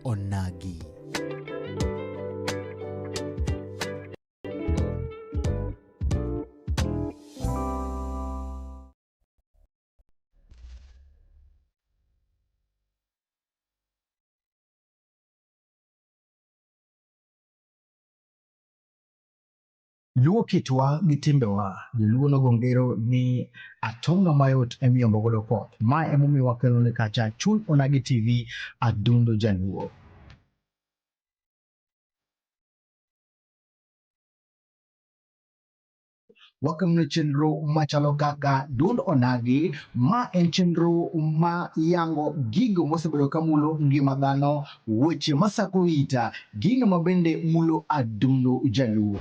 Onagi. Luo kitwa gi timbewa, joluo nogongero ni atonga mayot emiyombo godo koth. Ma emomiyo wakelo ne kacha Chuny Onagi TV adundo jaluo. Wakelo ne chenro machalo kaka Duond Onagi, ma en chenro ma yango gigo mosebedo kamulo ngima dhano, weche masako ita, gino mabende mulo adundo jaluo.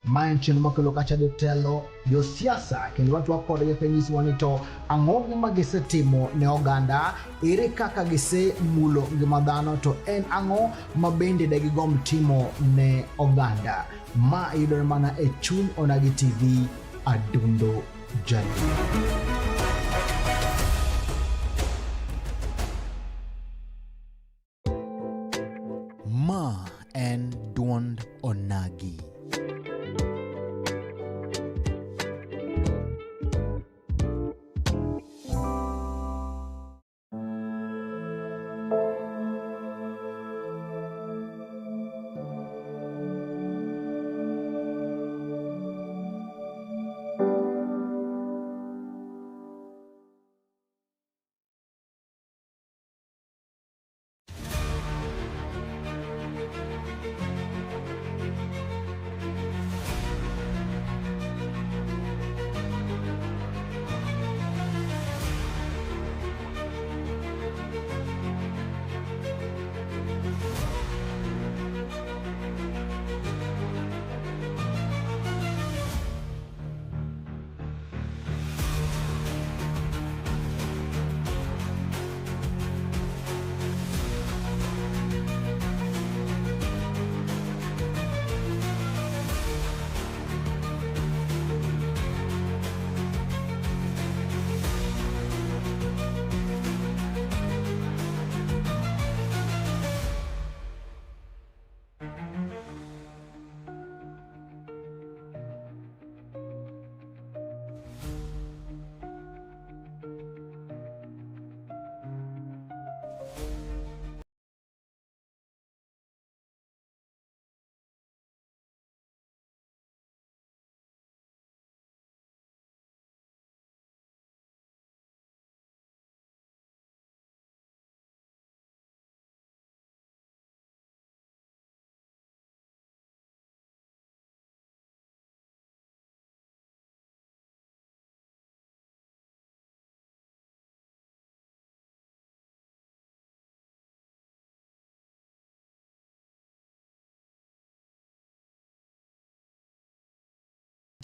Ma en chenro makelo kacha jotelo, josiasa, kendo watwak kodgi kanyisowa ni to ang'o ma gisetimo ne oganda, ere kaka gisemulo ngima dhano, to en ang'o ma bende de gigomb timo ne oganda. Ma yudore mana e Chuny Onagi TV adundo jaluo. Ma en Duond Onagi.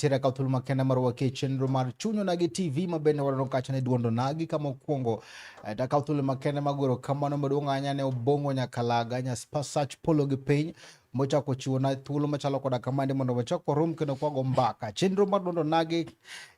Tira kauthulu makenda marwake chenro mar Chuny Onagi TV mabende warano kacha ne Duond Onagi kama okuongo. Ta kauthulu makenda magoro kamano maduong' ahinya ne obongo nyakalaga nyasach polo gi piny mochako chiwo na thuolo machalo koda kamande mondo wachako rum kendo kwago mbaka. Chenro mar Duond Onagi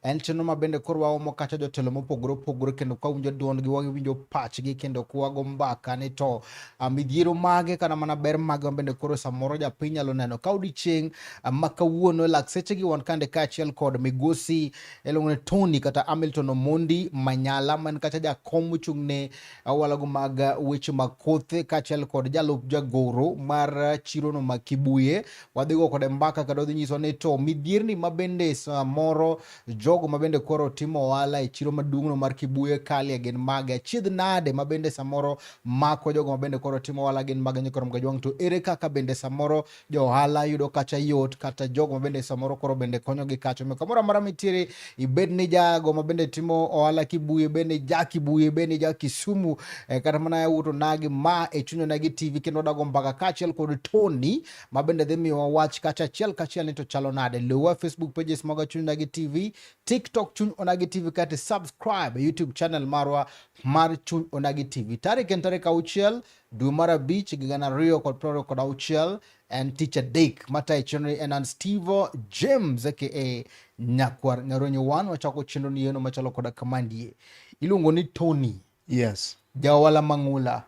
en chenro mabende koro waomo kacha jotelo mopogore opogore kendo kwawinjo duondgi wawinjo pachgi kendo kwago mbaka ni to midhiero mage kana mana ber mage mabende koro samoro japiny nyalo neno ka odiochieng' ma kawuono lak sechegi wan kande kaachiel kod migosi iluongo ni Tony kata Hamilton Omondi Manyala man kacha jakom mochung' ne walago mag weche mag kothe kaachiel kod jalup jagoro mar chiro no ma Kibuye. Wadhigo kode mbaka kendo dhi nyiso ni to midhierni mabende samoro jogo mabende koro timo ohala e chiro maduong'no mar Kibuye kalie gin mage, achiedh nade mabende samoro mako jogo mabende koro timo ohala gin mage nyikoro mgajwang', to ere kaka bende samoro jo ohala yudo kacha yot kata jogo mabende samoro koro bende konyo gi kacho me kamoro amora mitiere, ibed ni jago mabende timo ohala Kibuye, bende ja Kibuye, bende ja Kisumu, kata mana Duond Onagi. Ma e Chuny Onagi TV kendo dago mbaka kaachiel kod Tony TV mabende dhi miwa wach kacha achiel ni to chalo nade. Luwa Facebook pages maga Chuny Onagi TV, TikTok Chuny Onagi TV kata subscribe YouTube channel marwa mar Chuny Onagi TV. Tarik en tarik 6 dwe mar abich 2026 and teacher Dick mata chenro en Steve James aka Nyakwar Ngaronyo wan wachako chenro ni yeno machalo koda kamandie iluongo ni Tony. Yes. Jawala mang'ula.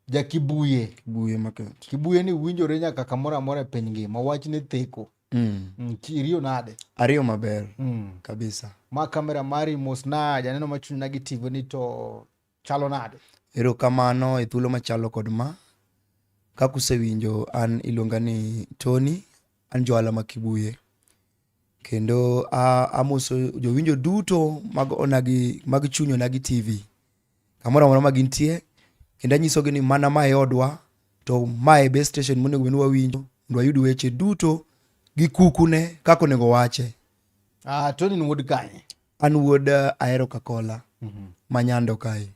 Ja Kibuye market. Kibuye ni winjore nyaka kamoro amora e piny ngima wach ni theko. Iriyo nade? Ariyo maber. Kabisa. Ma kamera mari mosna janeno ma Chuny Onagi TV ni to chalo nade? Erokamano e thuolo machalo kod ma. Kaka usewinjo an iluonga ni Tony, an jawala ma Kibuye. Kendo amoso jowinjo duto mag Chuny Onagi TV. Kamoro amora ma gintie. Kendo anyisogi ni mana mae odwa to mae base station monego bed ni wawinjo ndo wayud weche duto gi kukune kako nego wache. Tony ni wuod kanye? An wuod Ahero Kakola. Manyando kai.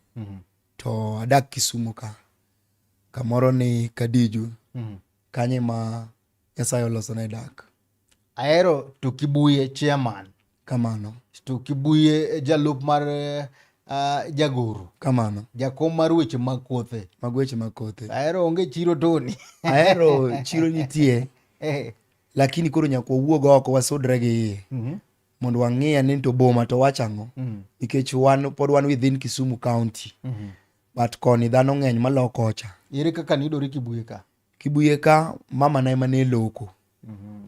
To adak Kisumu ka. Kamoro ni Kadiju. Kanye ma Nyasaye oloso na dak. Ahero to Kibuye chairman. Kamano. To Kibuye jalup mar jagoro. Kamano. Jakom mar weche mag kothe. Mag weche mag kothe. Ahero onge chiro Tony. Ahero chiro nitie. Lakini koro nyaka wuog oko wasudre gi iye. Mondo wang'e ni to boma to wachango. Nikech pod wan within Kisumu County. But koni dhano ng'eny maloko ocha. Ere kaka nidori Kibuye ka? Kibuye ka mama na ema ne loko.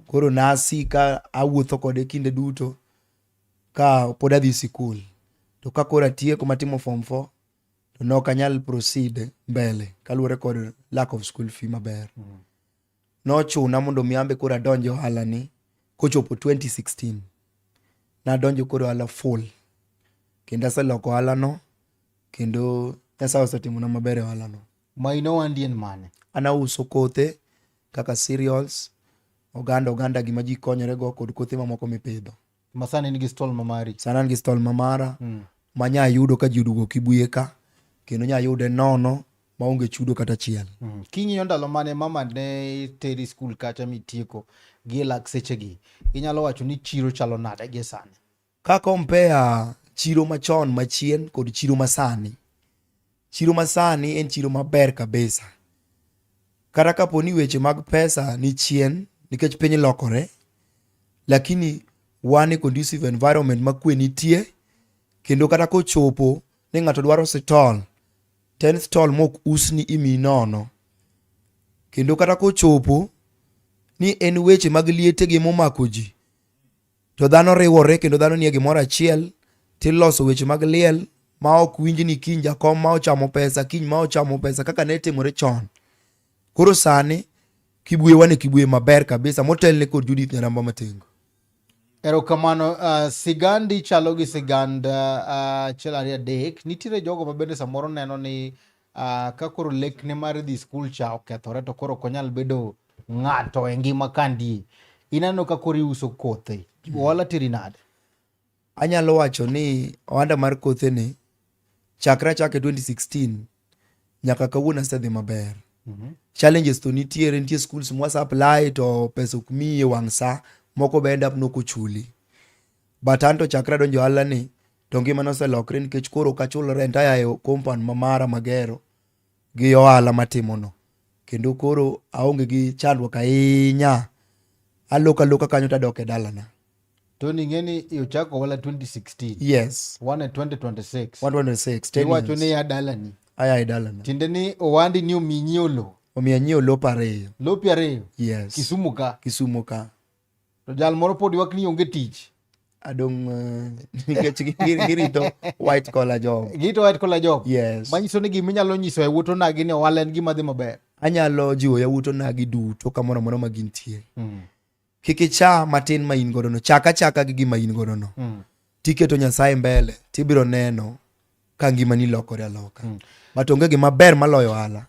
Koro nasi ka awuotho kode kinde duto ka pod adhi sikul. To ka kora tieko matimo form 4 to nok anyal proceed mbele kaluwore kod lack of school fee maber. Nochuna mondo miambe kora donjo ohala ni kochopo 2016. Na donjo kora ohala full. Kendo aseloko ohala no. Kendo Nyasaye osetimona maber e ohala no. Maino wandien mane? Ana uso kothe kaka cereals, oganda gima ji konyore go kod kothe mamoko mipidho. Masani nigi stall mamari? Sana nigi stall mamara. Manya yudo ka ji oduogo Kibuye ka. Kendo nya yude nono maonge chudo kata chiel. King'iyo ndalo mane mama ne teri school kacha mitieko gi lak seche gi. Inyalo wacho ni chiro chalo nade gi sani? Ka compare chiro machon machien kod chiro masani. Chiro masani en chiro maber kabisa. Kata kapo ni weche mag pesa ni chien nikech piny lokore. Lakini wane conducive environment makwe nitie. Kendo kata kochopo ni ng'ato dwaro stall. 10 stall mok usni imi nono. Kendo kata kochopo ni en weche mag liete gi momako ji. To dhano riwore kendo dhano nie gimoro achiel. Tiloso weche mag liel ma ok winj ni kiny jakom ma ochamo pesa, kiny ma ochamo pesa kaka ne timore chon. Koro sani Kibuye wane Kibuye maber kabisa motelne kod Judith Nyaramba Matengo. Erokamano. Sigandi chalo gi sigand achiel ariyo adek. Nitiere jogo mabende samoro neno ni ka koro lekne mar dhi skul cha okethore to koro konyal bedo ng'ato e ngima kandi. Inano ka koro iuso kothe. Ohala tiri nade? Anyalo wacho ni ohanda mar kothe ni chakre 2016 nyaka kawuono asedhi maber. Challenges to nitie schools mwasa apply to pesa ok miye wang' sa moko be end up noko chuli. But anto chakra donjo ohala ni to ngima noselokre nikech koro ok achul rent ayayo compound mamara magero gi ohala matimono. Kendo koro aonge gi chandruok ahinya. Aloka kanyo tadok e dalana. Tony ng'eni yochako ohala 2016. Yes. Wane 2026. 126. Iwacho ni ya dalani. Aya e dalana. Tiende ni owandi ni ominyio lo. Omiya nyiewo lopa ariyo. Lopi ariyo? Yes. Kisumu ka. To jal moro pod ywak ni onge tich. Adong nikech girito white collar job. Girito white collar job? Yes. Manyiso ni gima inyalo nyiso e wuto nagi ni ohala en gima dhi maber. Anyalo jiwo ya wuto nagi duto kamoro amora ma gintie. Kik icha matin ma in godo no. Chaka gi gima in godo no. Tiketo Nyasaye mbele. Tibiro neno ka ngima ni lokore aloka. Matonge gima ber maloyo ohala.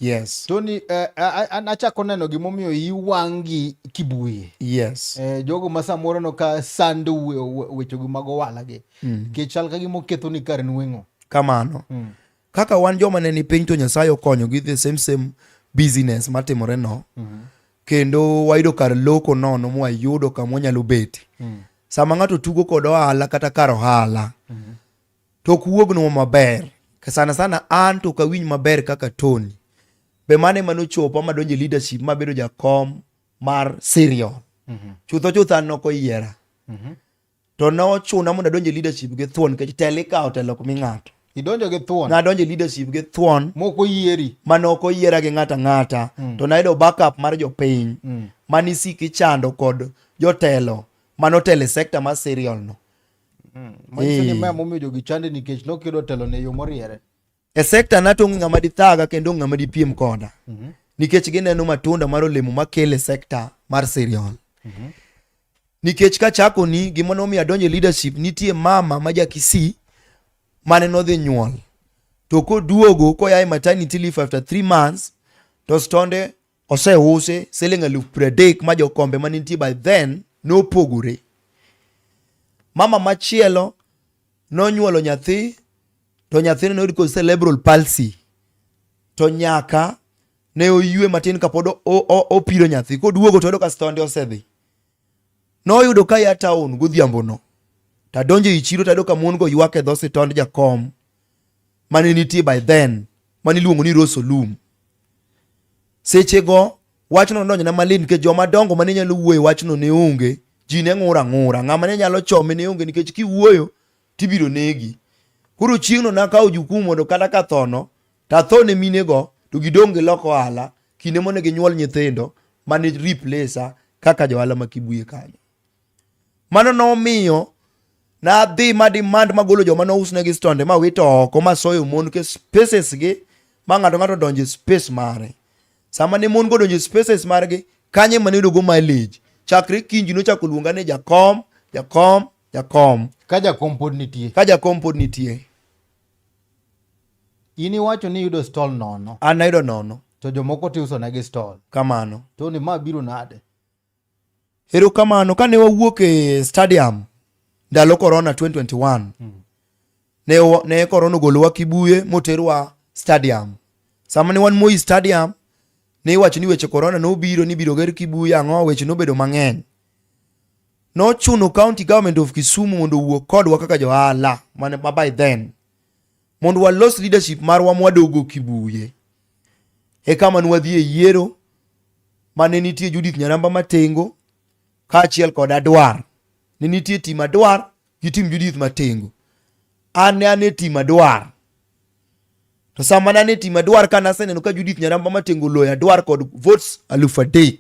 Yes. Tony, achako neno gimomiyo iwangi Kibuye. Yes. Jogo masamoro no ka sando wecho gi mag ohala gi. Kechal ka gimo ketho ni kar nweng'o. Kamano. Kaka wan joma ne ni piny to Nyasaye okonyo gi the same business matimore no. Kendo wayudo kar loko nono mwayudo kama wanyalo bete. Sama ng'ato tugo kod ohala kata kar ohala, to ok wuogno maber. Sana sana an to kawinj maber kaka Tony. Be mane manochopo madonje leadership mabedo jakom mar cereal. Chutho an noko yiera. To no chuna mondo adonje leadership gi thuon kech tele ka otelo kumi ng'ato. Idonjo gi thuon. Na donje leadership gi thuon. Moko yieri. Manoko yiera gi ng'ata. To nayudo backup mar jopiny. Manisiki chando kod jotelo manotele sekta mar cereal no. Manyiso ni memo miyo jogi chande nikech nokedo telo ne yo moriere. E sekta na to ng'ama dithaga kendo ng'ama dipiem koda. Nikech gineno matunda mar olemo makele sekta mar cereal. Nikech kachako ni gimono mi adonje leadership nitie mama ma Kisii mane nodhi nyuol. To koduogo koyae maternity leave after 3 months to stonde oseuse siling 30,000 ma jokombe manitie by then nopogore. Mama machielo nonyuolo nyathi to nyathine noyud kod cerebral palsy. To nyaka ne oyue matin kapod opiro nyathi. Koduogo to oyudo ka stonde osedhi. Noyudo ka ya town godhiambo no. Tadonje i chiro tayudo ka mon go ywak e dho sitond jakom mane nitie by then maniluongo ni Rose Olum. Sechego wachno nodonjo na malin nikech joma dongo mane nyalo wuoyo wachno ne onge. Ji ne ng'ura. Ng'ama ne nyalo chome ne onge nikech kiwuoyo tibiro negi. Koro chieng'no nakawo jukumu mondo kata ka thono tathone minego to gidong gi loko ohala kinde mondo ginyuol nyithindo mane replace kaka johala ma Kibuye kanyo. Mano nomiyo na dhi ma demand magolo joma no usne gi stonde ma wito oko ma soyo mon ke spaces gi ma ng'ato donje space mare. Sama ne mon go donje spaces margi kanye manido go mileage. Chakre kinji no chako luonga ne jakom. Ka jakom pod nitie. Ini wacho ni yudo stall nono. An nayudo nono. To jomoko ti uso na gi stall. Kamano. To ni ma biro nade. Ero kamano kane wawuok e stadium ndalo corona 2021. Ne corona golowa Kibuye moterwa stadium. Sama ne wan Moi stadium ne wacho ni weche corona no biro ni biro ger Kibuye ang'o weche no bedo mang'eny. No chuno county government of Kisumu mondo wuok kodwa kaka johala mane by then. Mondo walos leadership marwa mwadogo Kibuye. E kama nwadhi e yiero mane nitie Judith Nyaramba Matengo kaachiel kod Adwar. Ne nitie tim Adwar gi tim Judith Matengo. Ane tim Adwar. To sama nane tim Adwar kana seneno ka Judith Nyaramba Matengo loya Adwar kod votes 3,000.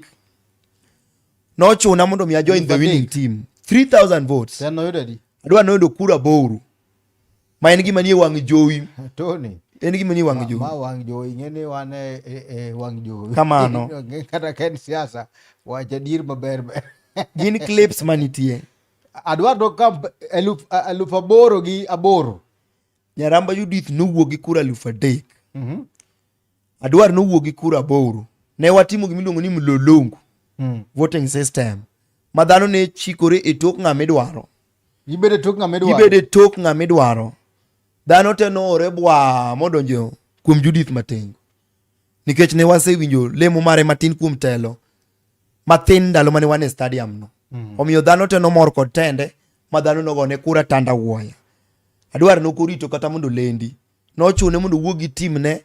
No chuna mondo mi join the winning team. 3,000 votes. Sen no yudo di. Adwar no yudo kura boro. Ma en gima nie wang' jowi. Tony. En gima nie wang' jowi. Ma wang' jowi ngene wan wang' jowi. Kamano. Kata ken siasa wacha dir maber. Gin clips manitie. Adwar do kam 8,000 gi 8. Nyaramba Judith nowuok gi kura 3,000. Adwar nowuok gi kura 8. Ne watimo gimiluongo ni mlolongo. Voting system. Madhano ne chikore e tok ng'ama idwaro. Ibede tok ng'ama idwaro. Dhano te noore bwa modonjo kuom Judith Matengo. Nikech ne wasewinjo lemo mare matin kuom telo. Mathin ndalo mane wan e stadium no. Omiyo dhano te nomor kod tende ma dhano nogone kura tanda wuoya. Adwar nokorito kata mondo lendi. Nochune mondo wuog gi tim ne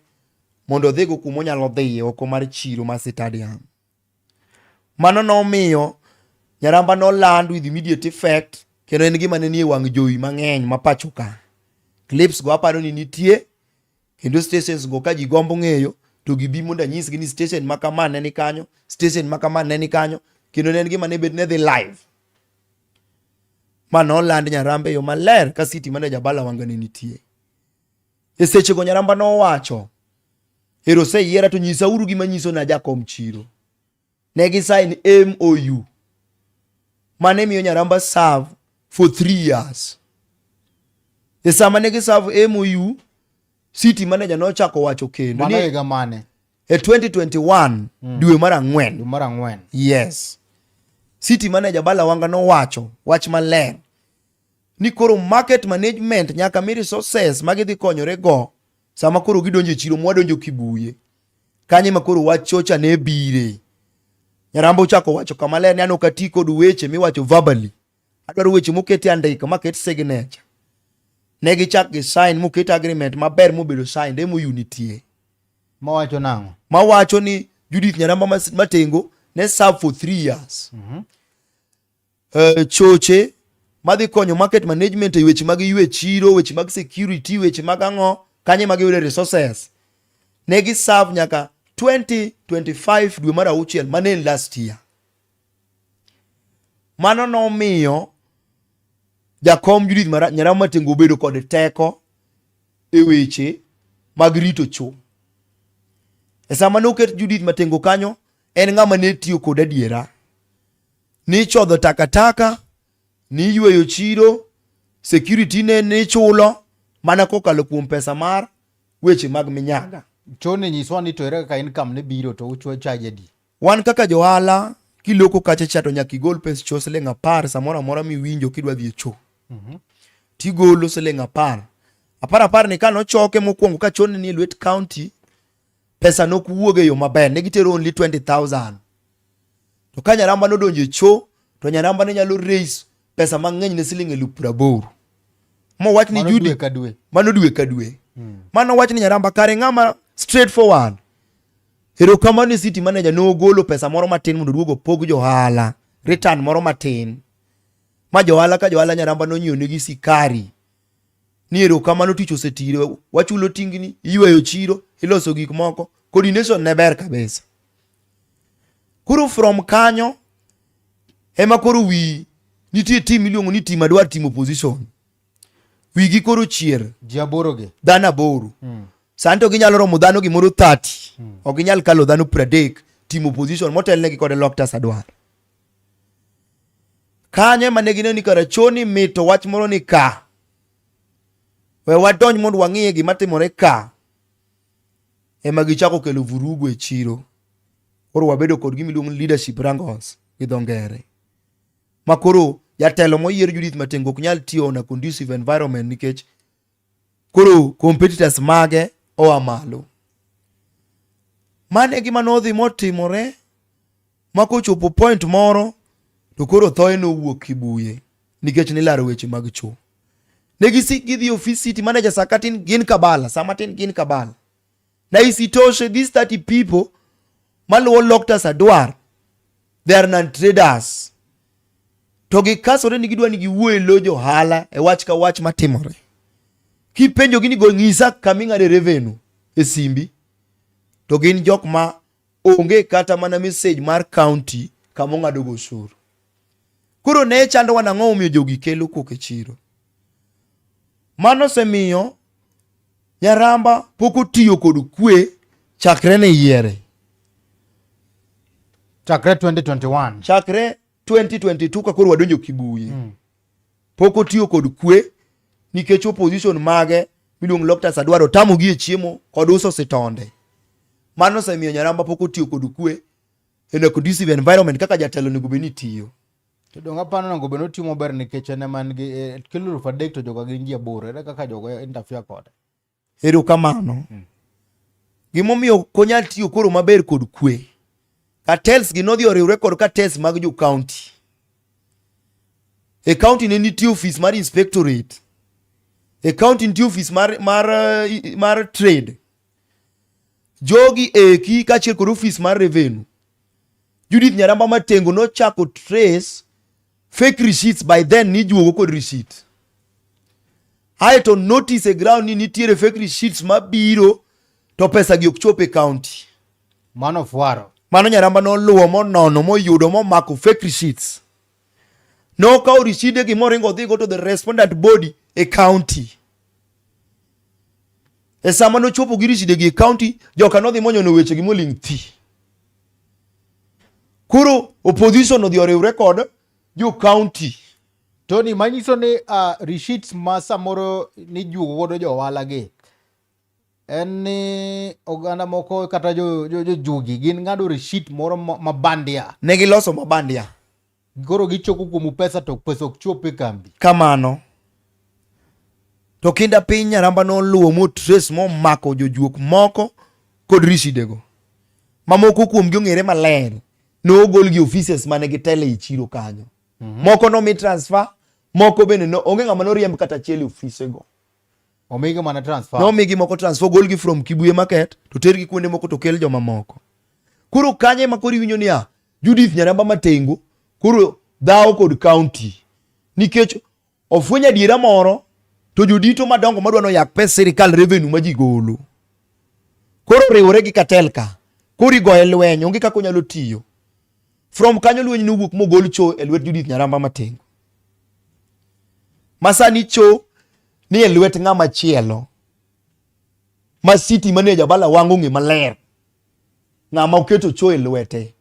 mondo dhigo kumo nyalo dhiye oko mar chiro mar stadium. Mano nomiyo Nyaramba no land with immediate effect kendo en gima ne nie wang' jowi mang'eny ma pacho ka. Clips go aparo ni nitie kendo stations go ka ji gombo ng'eyo to gibi mondo anyisgi ni station makama ne ni kanyo, station makama ne ni kanyo kendo ne en gima ne bed ne dhi live. Mano land Nyaramba yo maler ka city manager bala wanga ne nitie. E seche go Nyaramba no wacho ero se yiera to nyisa uru gima nyiso na jakom chiro. Negi sign MOU. Mane miyo Nyaramba serve for 3 years. E sama negi serve MOU, city manager no chako wacho kendo. Mano ega mane? E 2021, dwe mar ang'wen. Dwe mar ang'wen. Yes. City manager bala wanga no wacho, wach maler. Ni koro market management nyaka mi resources magidhi konyore go sama koro gidonje chiro mwadonjo Kibuye. kanye makoro wach chocha ne bire. Nyaramba uchako wacho kamaler ni ano kati kod weche miwacho verbally. Adwaro weche mokete andika maket signature. Negi chak gi sign moket agreement maber mobedo sign demo unity. Mawacho nango. Mawacho ni Judith Nyaramba Matengo ne serve for 3 years. Choche madhi konyo market management e weche mag ywe chiro, weche mag security, weche mag ango, kanye mag ywe resources. Negi serve nyaka 2025 dwe mar auchiel mane last year. Mano nomiyo jakom Judith Nyaramba Matengo obedo kod teko e weche mag rito cho. E sama noket Judith Matengo kanyo, en ng'ama ne tiyo kod adiera. Ni chodho takataka, ni yweyo chiro, security ne chulo, mana kokalo kuom pesa mar weche mag minyaga. Chone nyiswa ni to ere kaka income ne biro to uchwe charge di. Wan kaka johala kiloko kacha chato nyaka igol pes cho siling 10 samoro amora miwinjo kidwa dhi e cho. Tigolo siling 10. Apar ni kano choke mokwongo ka chone ni Lwet County, pesa nok wuoge yo maber, ne gitero only 20,000. To ka Nyaramba nodonjo e cho, to Nyaramba ne nyalo raise pesa mang'eny ne siling 80,000. Mo wach ni Judith mano dwe ka dwe. Mano wach ni Nyaramba kare ng'ama straightforward. Erokamano city manager no golo pesa moro matin mondo duogo pog johala, return moro matin. Ma johala ka johala Nyaramba no nyiewo negi sikari. Ni erokamano tich osetire, wachulo tingni, iyweyo chiro, iloso gik moko, coordination ne ber kabisa. Kuro from kanyo ema koro wi nitie team miluongo ni team adwar team opposition. Wigi koro chier Jaboroge dhano 8. Santo ginyalo romo dhano gimoro 30. Ok ginyal kalo dhano 30 team opposition motelnegi kod Loktas Adwar. Kanye mane gineno ni kara choni mito wach moro ni ka. We wadonj mondo wang'iye gima timore ka. Ema gichako kelo vurugu e chiro. Koro wabedo kod gimiluongo leadership wrangles gi dho ngere. Makoro jatelo moyier Judith Matengo ok nyal tiyo na conducive environment nikech koro competitors mage oa malo. Mane gima nodhi motimore makochopo point moro to koro thoe nowuok Kibuye nikech nilaro weche mag cho. Negisik gidhi office city manager sakatin gin kabala, samatin gin kabala. Na isitoshe these 30 people maluwo Loktas Adwar, they are non-traders. To gikasore ni gidwa ni giwuoye lo johala e wach ka wach matimore. Kipenjo gini go ng'isa kaming'ade revenue e simbi, to gin jok ma onge kata mana message mar county kamong'ado go osuru. Kuro ne chando wanang'o omiyo jogi kelo kok e chiro. Mano semiyo Nyaramba pok otiyo kod kwe chakre ne yiere. Chakre 2021. Chakre 2022 ka koro wadonjo Kibuye. Pok otiyo kod kwe nikech opposition mage miluongo Loktas Adwar otamo gi e chiemo kod uso sitonde. Mano semiyo Nyaramba pok otiyo kod kwe in a conducive environment kaka jatelo nego beni tiyo. To donga pano nango beno timo ber nikech ene man gi kilo for dek to joga gin ji 8. Ere kaka joga interfere kode. Erokamano. Gimomiyo konyal tiyo koro maber kod kwe. Cartels gi nodhi oriwre kod cartels mag jo county. E county ne nitie office mar inspectorate. E county nitie office mar trade. Jogi eki kachiel kod office mar revenue. Judith Nyaramba Matengo no chako trace fake receipts by then ni juogo kod receipt. Aeto notice e ground ni nitiere fake receipts mabiro to pesa gi ok chopo e county. Man of waro. Mano Nyaramba no luwo monono moyudo momako fake receipts. No kawo receipt gi moringo dhi go to the respondent body e county. E sama no chopo gi receipt gi e county, joka no dhi monyono weche gi moling thi. Kuro opposition odhi oriwre kod jo county. Tony manyiso ni receipts ma samoro ni juogo godo jo wala gi. En ni oganda moko kata jo jugi gin ng'ado receipt moro mabandia. Negi loso mabandia. Goro gichoko kuomu pesa to pesa ok chope kambi. Kamano. To kinda piny Nyaramba no luwo mo trace mo mako jojuok moko kod risidego. mamoko kuom gi ong'ere maler, nogol gi offices mane gitele e chiro kanyo. Moko no mi transfer, moko bende no onge ng'ama noriemb kata achiel e office go. Omigi mana transfer. No migi moko transfer, gol gi from Kibuye market to ter gi kuonde moko to kel joma moko. Koro kanye ma koro iwinjo niya Judith Nyaramba Matengo koro dhawo kod county nikech ofwenya diera moro to jodito madongo madwa no yak pes sirikal revenue ma ji golo. Koro riwore gi Katelka. Koro igoye lweny, onge kaka onyalo tiyo. From kanyo lweny nowuok mogol cho e lwet Judith Nyaramba Matengo. Masani cho ni e lwet ng'ama chielo. Ma city manager bala wango ng'e maler. Ng'ama oketo cho e lwete.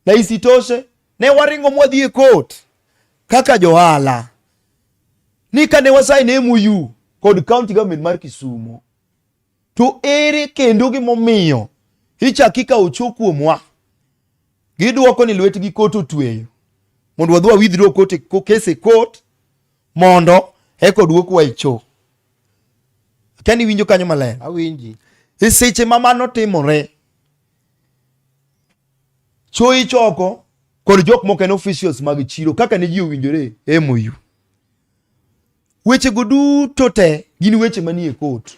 Na isitoshe, ne waringo mwadhi e court kaka johala. Ni kane wasaine MOU kod county government mar Kisumu. To ere kendo gimomiyo ichakika ocho kuomwa. Giduoko ni lwetgi court otweyo. Mondo wadhi withdraw kese court mondo eko duokwa e cho. Kani winjo kanyo maler? Awinji. E seche ma mano timore, cho ichoko kod jok moko en officials mag chiro kaka ne ji owinjore MOU. Weche go duto te gin weche manie court.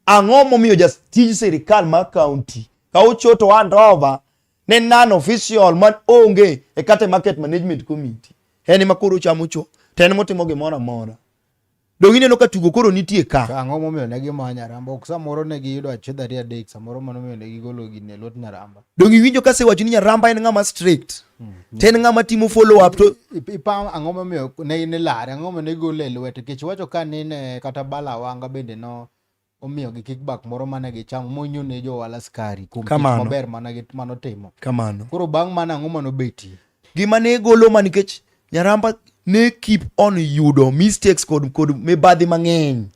Ang'o momiyo jatij sirikal mar county ka ochoto hand over ne non official man onge e kate market management committee. En ma koro chamo cho, to en motimo gimoro amora. Dongi neno ka tugo koro nitie ka. Ang'o momiyo ne gima Nyaramba ok samoro ne giyudo achiedh ariyo adek samoro mano momiyo ne gigolo gini e lwet Nyaramba. Dongi winjo ka sewacho ni Nyaramba en ng'ama strict. Ten ng'ama timo follow up to ipa ang'o momiyo ne lare, ang'o momiyo ne gole e lwete kech wacho ka nene kata bala wanga bende no omiyo gi kickback moro mane gichamo monyo ne jo wala skari kuom tich maber manotimo. Kamano. Koro bang' mana ang'o mano beti. Gima ne golo ma nikech Nyaramba ne keep on yudo mistakes kod mibadhi mang'eny.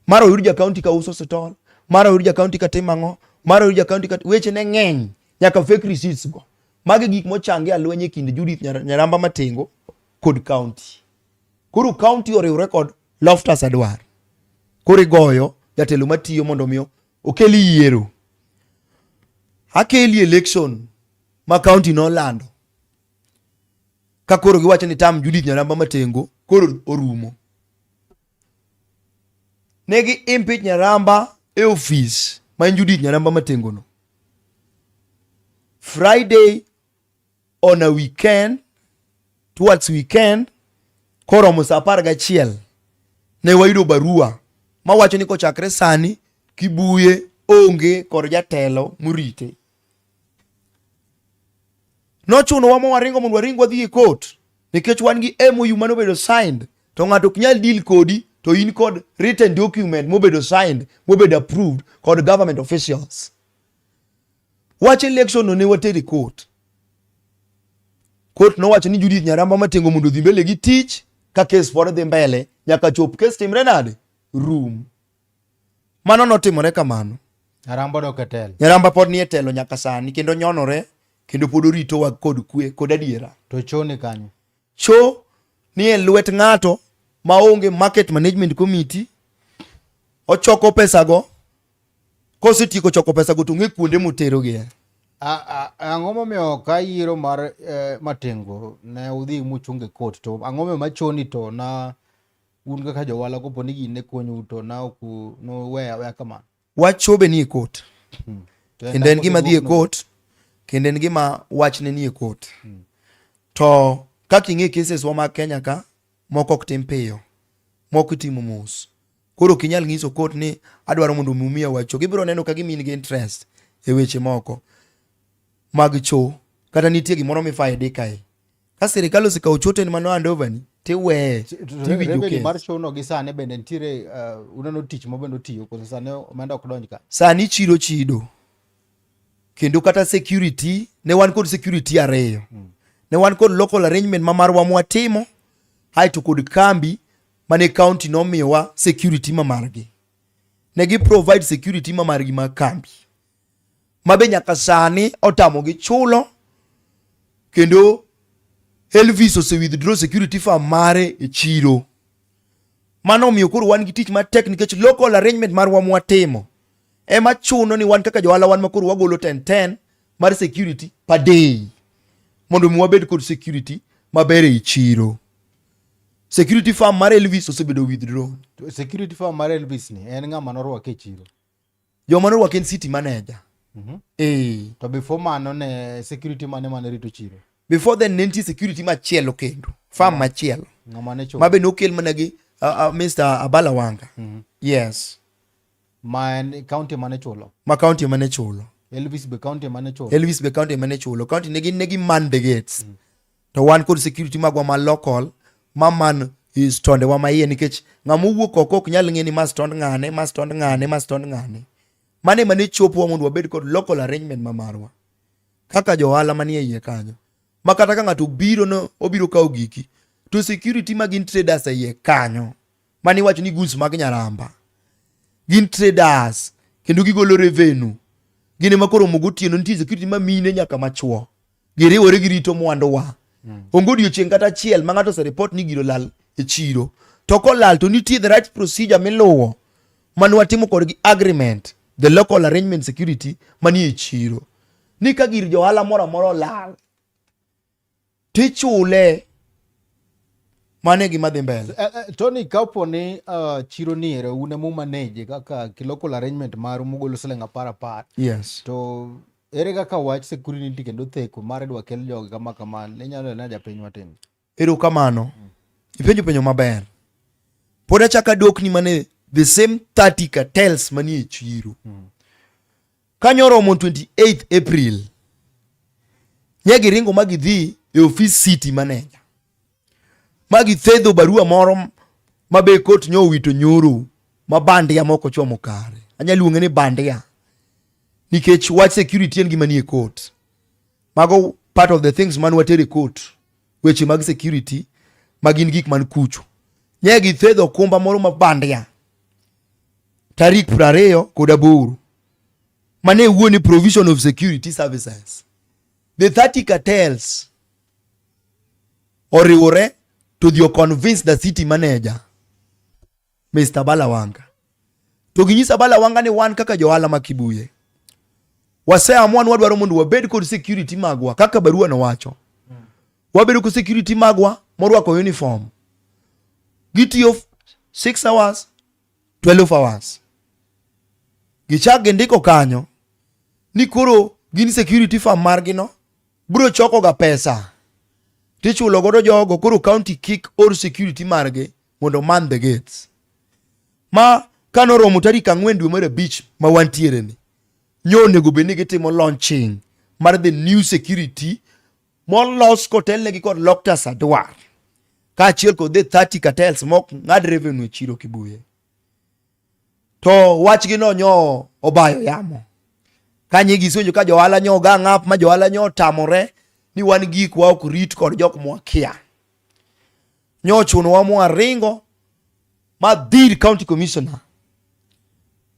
Mara oyud ja county ka uso stol, mara oyud ja county ka timo ang'o, mara oyud ja county ka weche ne ng'eny, nyaka fake receipts go. Magi gik mochangi alwenye e kind Judith Nyaramba Matengo kod county. Koro county oriwre kod Loftus Adwar. Koro igoyo jatelo matiyo mondo miyo okeli yiero. Akeli election ma county no lando. Ka koro giwacho ni tam Judith Nyaramba Matengo koro orumo. Negi impeach Nyaramba e office ma Judith Nyaramba Matengo no. Friday on a weekend, towards weekend, koro mo saa 11 ne wayudo barua ma wacho ni kochakre sani Kibuye onge kod jatelo murite. Nochuno wa waringo mondo waringo wadhi e court nikech wan gi MOU mano bedo signed to ng'ato ok nyal deal kodi to in kod written document mobedo signed mobedo approved kod government officials. Wach election no ne wateri court. Court no wacho ni Judith Nyaramba Matengo mondo dhi mbele gi tich ka case pod dhi mbele nyaka chop case timre nade room. Mano notimore kamano. Nyaramba dok e telo. Nyaramba pod ni e telo nyaka sani kendo nyonore kendo pod orito wa kod kwe kod adiera. To cho ni kanyo. Cho ni e lwet ng'ato ma onge market management committee. Ochoko pesa go. Kosetieko choko pesa go to ng'e kuonde motero gi. Ang'o momiyo ka yiero mar Matengo ne udhi muchunge court to ang'o momiyo machoni to na un kaka jowala kopo ni gine konyo to na oku no weya kamano. Wachobe ni e court. Kendo en gima dhi e court. Kendo en gima wach ne ni e court. To kaka ing'e cases wa mag Kenya ka moko ok tim piyo. Moko timo mos. Koro kinyal ng'iso court ni adwaro mondo mumia wacho. Gibiro neno ka gimin gi interest e weche moko mag cho kata nitie gimoro mifaide kae. Ka sirikal osekawo chote ni mano handover ni tiweye tiwinjo mar cho no gi sane bende ntiere uneno tich mabendo tiyo koso sane omenda ok donj ka. Sani chiro chido. Kendo kata security ne wan kod security ariyo. Ne wan kod local arrangement ma marwa mwatimo hai to kod kambi mane county no miwa security ma margi. Ne gi provide security ma margi ma kambi. Mabe nyaka sani otamo gi chulo kendo Elvis ose withdraw security firm mare e chiro. Mano miyo koro wan gi tich ma tek nikech local arrangement marwa mwatimo ema chuno ni wan kaka johala wan makoro wagolo 10-10 mar security per day mondo mi wabed kod security maber e chiro. Security firm mar Elvis osebedo withdrawn. Security firm mar Elvis ni en ng'ama norwake chiro. Joma norwake en city manager. To before mano ne security mane rito chiro. Before then nenti security machielo kendo. Firm machielo. Ng'ama ne cho. Mabe nokel mana gi Mr. Abalawanga. Yes. Ma en county mane chulo. Ma county mane chulo. Elvis be county mane chulo. Elvis be county mane chulo. County negi man the gates. To one kod security magwa ma local man is tonde wa maiye nikech ng'amu wuok oko ok nyal ng'e ni mas tond ng'ane. Mane chopo mondo wabed kod local arrangement ma marwa. Kaka johala manie iye kanyo. Makata ka ng'ato biro no obiro kawo giki. To security magin traders e iye kanyo. Mani wacho ni goods mag Nyaramba. Gin traders kendo gigolo revenue. Gine makoro mogotieno nitie security ma mine nyaka machuo. Giriwore girito mwandu wa. Ongo odiochieng' kata achiel ma ng'ato report ni giro lal e chiro. To kolal to nitie the right procedure miluwo. Mane watimo kodgi agreement. The local arrangement security manie e chiro. Ni ka gir johala moro amora lal. Tichule. Mane gima dhi mbele. Tony, kapo ni chiro ni ere une mu manage kaka ki local arrangement maru mugolo siling 10. Yes. To ere kaka wach security kendo theko mar dwa kel joga kama kama ne nyalo na japiny matin. Erokamano. Ipenjo maber. Pod achaka dok ni mane the same 30 cartels manie e chiro. Kanyo romo 28 April. Nyegi ringo magidhi e office city manager. Magi thedho barua moro mabe kot nyo wito nyoro ma bandia moko chomo kare. Anyaluonge ni bandia. Nikech wach security en gima nie court. Mago part of the things man watere court. Weche mag security magin gik man kucho. Nyegi thedho kumba moro ma bandia. Tarik 28 mane wuoni provision of security services. The 30 cartels oriwore to the convince the city manager Mr. Balawanga. To ginyisa Balawanga ni wan kaka johala ma Kibuye. Wase amwan wadwaro mondo wabed kod security magwa kaka barua no wacho. Wabedo kod security magwa morwako uniform. Gitiyo 6 hours, 12 hours. Gichak ndiko kanyo ni koro gin security firm margino bro choko ga pesa. Tichulo godo jogo koro county kick or security marge mondo man the gates. Ma kanoromo tarik 4 dwe mar abich ma wantiere ni. Nyone go beni gitimo launching mar the new security molos kotel negi kod Loctus Adwar. Ka achiel kod the 30 cartels mok ng'ad revenue chiro Kibuye. To wach gi no nyo obayo yamo. Kanye gisojo ka johala nyo ga ng'ap ma johala nyo tamore ni wan gik wa ok rit kod jok mwakia. Nyo chuno wa mwa ringo ma dhir county commissioner.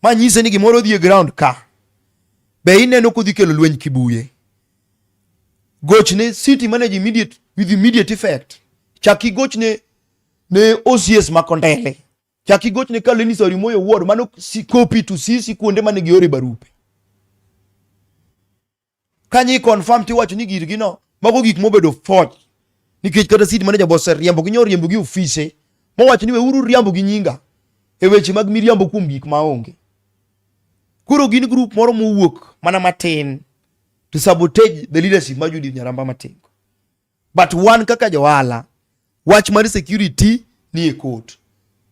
Ma nyise ni gimoro dhi e ground ka. Be ineno kodhi kelo lweny Kibuye. Gochne city manager with immediate effect. Chaki gochne ne OCS makondele. Chaki gochne kaleni sori moyo ward mano si copy to sisi kuonde mane giore barupe. Kanyi confirm ti wacho ni gir gino mago gik mobedo forge. Nikech kata city manager boss riambo gi nyor riambo gi office. Mo wacho ni we uru riambo gi nyinga. E weche mag miriambo kuom gik maonge. Kuro gin group moro mowuok mana matin to sabotage the leadership ma Judith Nyaramba matingo. But one kaka johala, wach mar security ni e court.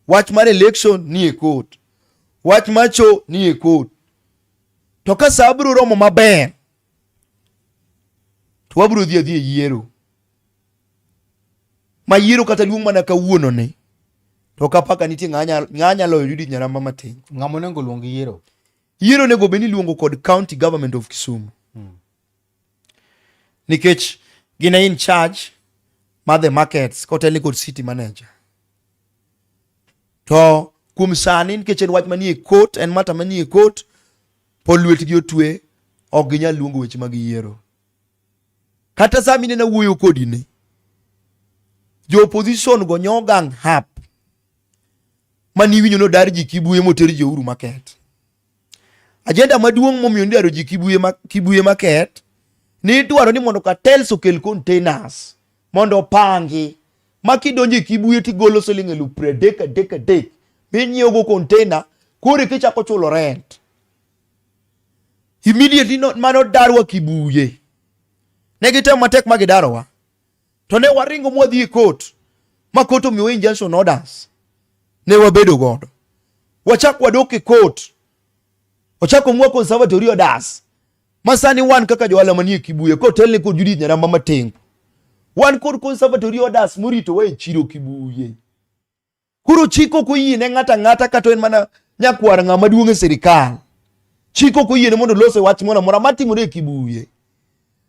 Wach mar election ni e court. Wach macho ni e court. To ka sabro romo maber. To wabro dhi e yiero. Ma yiero kata luong mana kawuono ne. To kapaka nitie ng'anya loyo Judith Nyaramba matingo. Ng'amo nengo luong yiero. Yiero nego beni luongo kod county government of Kisumu. Nikech gina in charge ma the markets kotelni kod city manager. To kum sani nikech en wach manie court en mata manie court pol lwetgi otwe ok ginyal luongo weche mag yiero. Kata sami ne na wuoyo kodi ne. Jo opposition go nyogang hap. Mani winyo no dar ji Kibuye moter jo uru market. Agenda maduong' momiyo ndaro ji Kibuye market ni dwaro ni mondo cartels okel containers mondo pangi makidonje Kibuye tigolo siling 30,000 minyiewo go container kore kichako chulo rent. Immediately mano darwa Kibuye ne gitemo matek magidarowa to ne waringo mwadhi e court ma court omiyo injunction orders ne wabedo godo wachak wadok e court wachako mwa conservatory orders masani wan kaka johala manie Kibuye kotel ne kod Judith Nyaramba Matengo wan kod conservatory orders morito wa e chiro Kibuye. Kuro chiko koyie ne ng'ata kato en mana nyakwar ng'ama duong' e sirikal chiko koyie ne mondo lose wach moro amora matimore e Kibuye.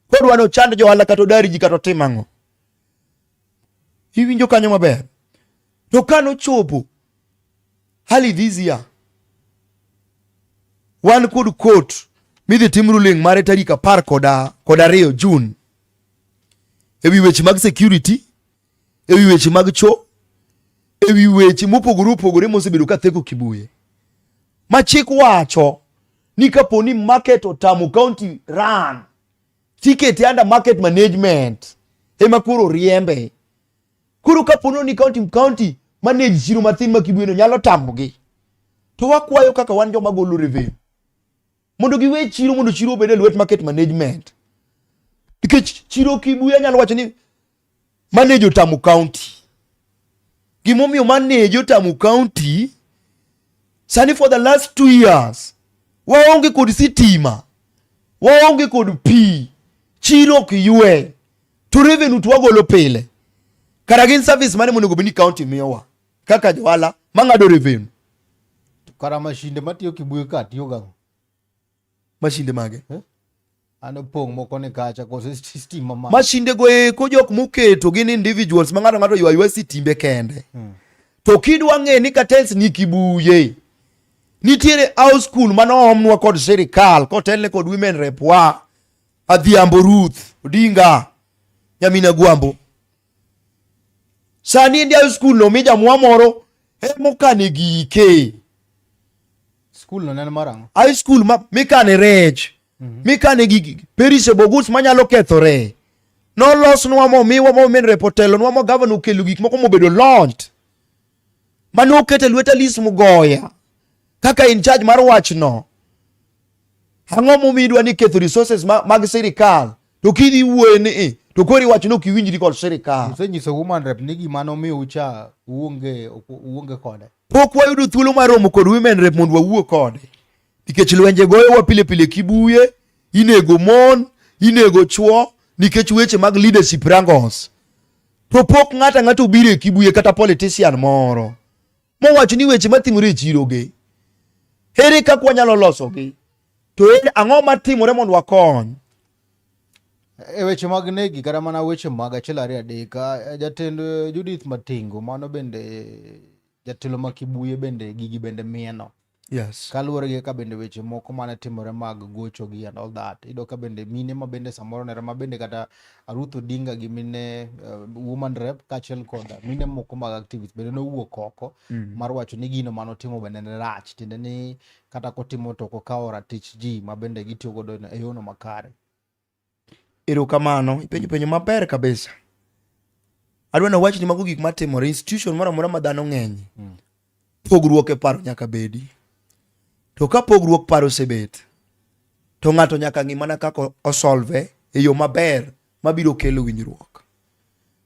Kodwa no chand johala kato dari ji kato timang'o. Iwinjo kanyo maber. To kano chopo hali this year wan kod court midhi tim ruling mare tarik 12 June ewi weche mag security, ewi weche mag cho, ewi weche mopogore mosebedo ka theko Kibuye. Ma chik wacho ni kaponi market otamo county run ticket under market management ema kuro riembe. Kuro kapono ni county manage chiro mathin ma Kibuye no nyalo tamogi. To wakwayo kaka wan joma golo revenue mondo giwe chiro mondo chiro obed e lwet market management. Nikech chiro Kibuye nyalo wacho ni manage otamu county. Gimomiyo manage otamu county sani for the last 2 years waonge kod sitima, waonge kod pi, chiro kiywe, to revenue to wagolo pile. Karagin service mane monego bini county miyowa kaka johala mang'ado revenue. Kara mashinde matiyo Kibuye ka tiyo ga Mashinde mage ano pong moko ne kacha kose stima ma mashinde go eko jok muketo gin individuals ma ng'ato ywa sitimbe kende. To kidwa ng'e ni cartels ni Kibuye nitiere house school manoomnwa kod sirikal kotelne kod women rep wa Adhiambo Ruth Odinga Nyamina Gwambo. Sani ndi house school no mija mwamoro mokane gike school no nene marang high school mikane rech mikane gigi perishable goods manyalo kethore no los nwa mo miwa mo men repotelo nwa mo governor okelo gik moko mobedo launched mano kete lweta list mugoya kaka in charge mar wach no. Ang'o momidwa ni ketho resources mag sirikal to kidhi wuoye ni to kori wach no kiwinjri kod sirikal. Usenyiso woman rep nigi mano mi ucha uonge kode. Pok wayudo thuolo mar romo kod women rep mondo wawuo kode. Nikech lwenje goyo wa pile Kibuye, inego mon, inego chwo, nikech weche mag leadership rangos. To pok ng'ato obiro e Kibuye kata politician moro mowacho ni weche matimore e chiro ge ere kaka wanyalo losogi, to ang'o matimore mondo wakony. E weche mag negi kata mana weche mag achiel ariyo adek, jatend Judith Matengo mano bende jatelo ma Kibuye bende gigi bende mieno. Yes. Kaluwore gi ka bende weche moko mane timore mag gocho gi and all that. Ido ka bende mine ma bende samoro nere ma bende kata Ruth Odinga gi mine woman rep kachiel koda mine moko mag activists bende no wuok oko mar wacho ni gino mano timo bende ne rach, tiende ni kata kotimo to okawo ratich ji ma bende gitiyo godo e yono makare. Erokamano, ipenjo maber kabisa. Adwa na wach ni mago gik matimore institution moro amora ma dhano ng'eny. Pogruok e paro nyaka bedi. To ka pogruok paro osebet, to ng'ato nyaka ng'i mana kaka osolve e yo maber mabiro kelo winjruok.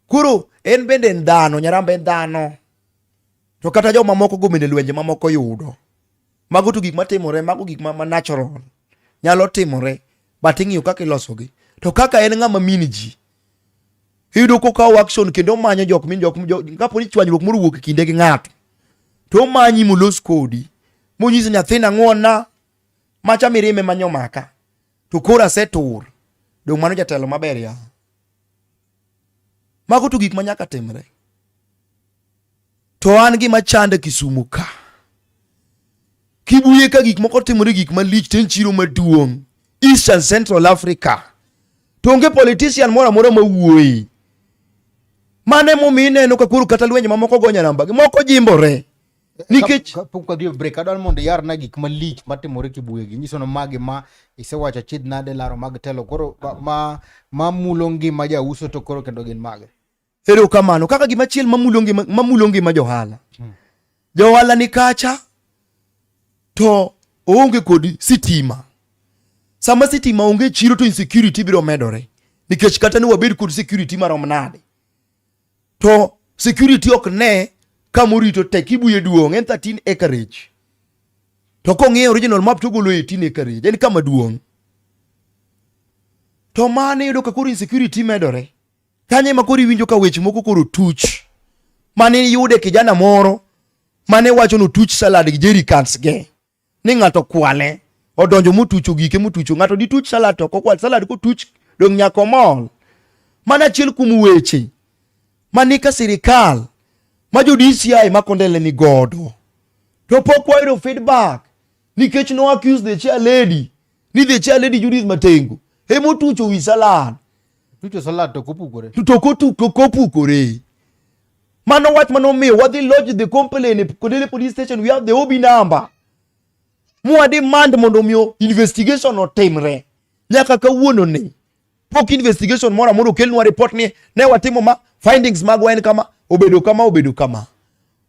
Koro en bende dhano, Nyaramba en dhano. To kata joma moko go bende lwenje mamoko yudo. Mago to gik matimore, mago gik ma natural. Nyalo timore, but ing'iyo kaka ilosogi. To kaka en ng'ama mini ji, iyudo kokawo action kendo manyo jok kapo ni chwanyruok moro wuok e kinde gi ng'ato, to manyi molos kodi monyisi nyathina ng'wona macha mirime manyo maka to kora setur dong mano jatelo maber ya. Mago to gik manyaka timre. To an gima chande Kisumu ka Kibuye ka gik moko timore, gik malich, ten chiro maduong' Eastern Central Africa, to onge politician moro amora mawuoyi. Mane momi ineno ka kuru kata lwenje mamoko go Nyaramba moko jimbore Nikech kapok wadhi e break adwaro mondo iyarna gik malich matimore Kibuye gi nyiso no magi ma isewacho achid nade laro mag telo koro ma mulo ngima jauso to koro kendo gin mage. erokamano kaka gimachiel mamulo ngima johala. Johala ni kacha to oonge kod sitima. Sama sitima onge chiro to insecurity biro medore. Nikech kata ni wabed kod security marom nade. To security ok ne kamorito tek. Kibuye duong' en 13 acreage. To kong'ie original map to golo 18 acreage. En kama duong'. To mane yudo ka koro insecurity medore. Kanye ma koro iwinjo ka weche moko koro tuch. Mane yude kijana moro mane wacho no tuch salad gi jerrycans ge. Ni ng'ato kwale. Odonjo motucho gike motucho. Ng'ato di tuch salad to kokwal salad ko tuch dong nyako mol. Mana achiel kuom weche. Mani ka sirikal. Ma jo DCI ma kondele ni godo. To pok wayudo feedback. Nikech no accuse the chair lady. Ni the chair lady Judith Matengo. Emo tucho wi salad. Tucho salad to kopukore. To kopukore. Mano wach mano miyo wadhi lodge the complaint Kodele police station. We have the OB number. Mua demand mondo miyo investigation otimre. Nyaka kawuono ni. Pok investigation mora mondo kelnwa report ni ne watimo ma findings magwa en kama obedo kama.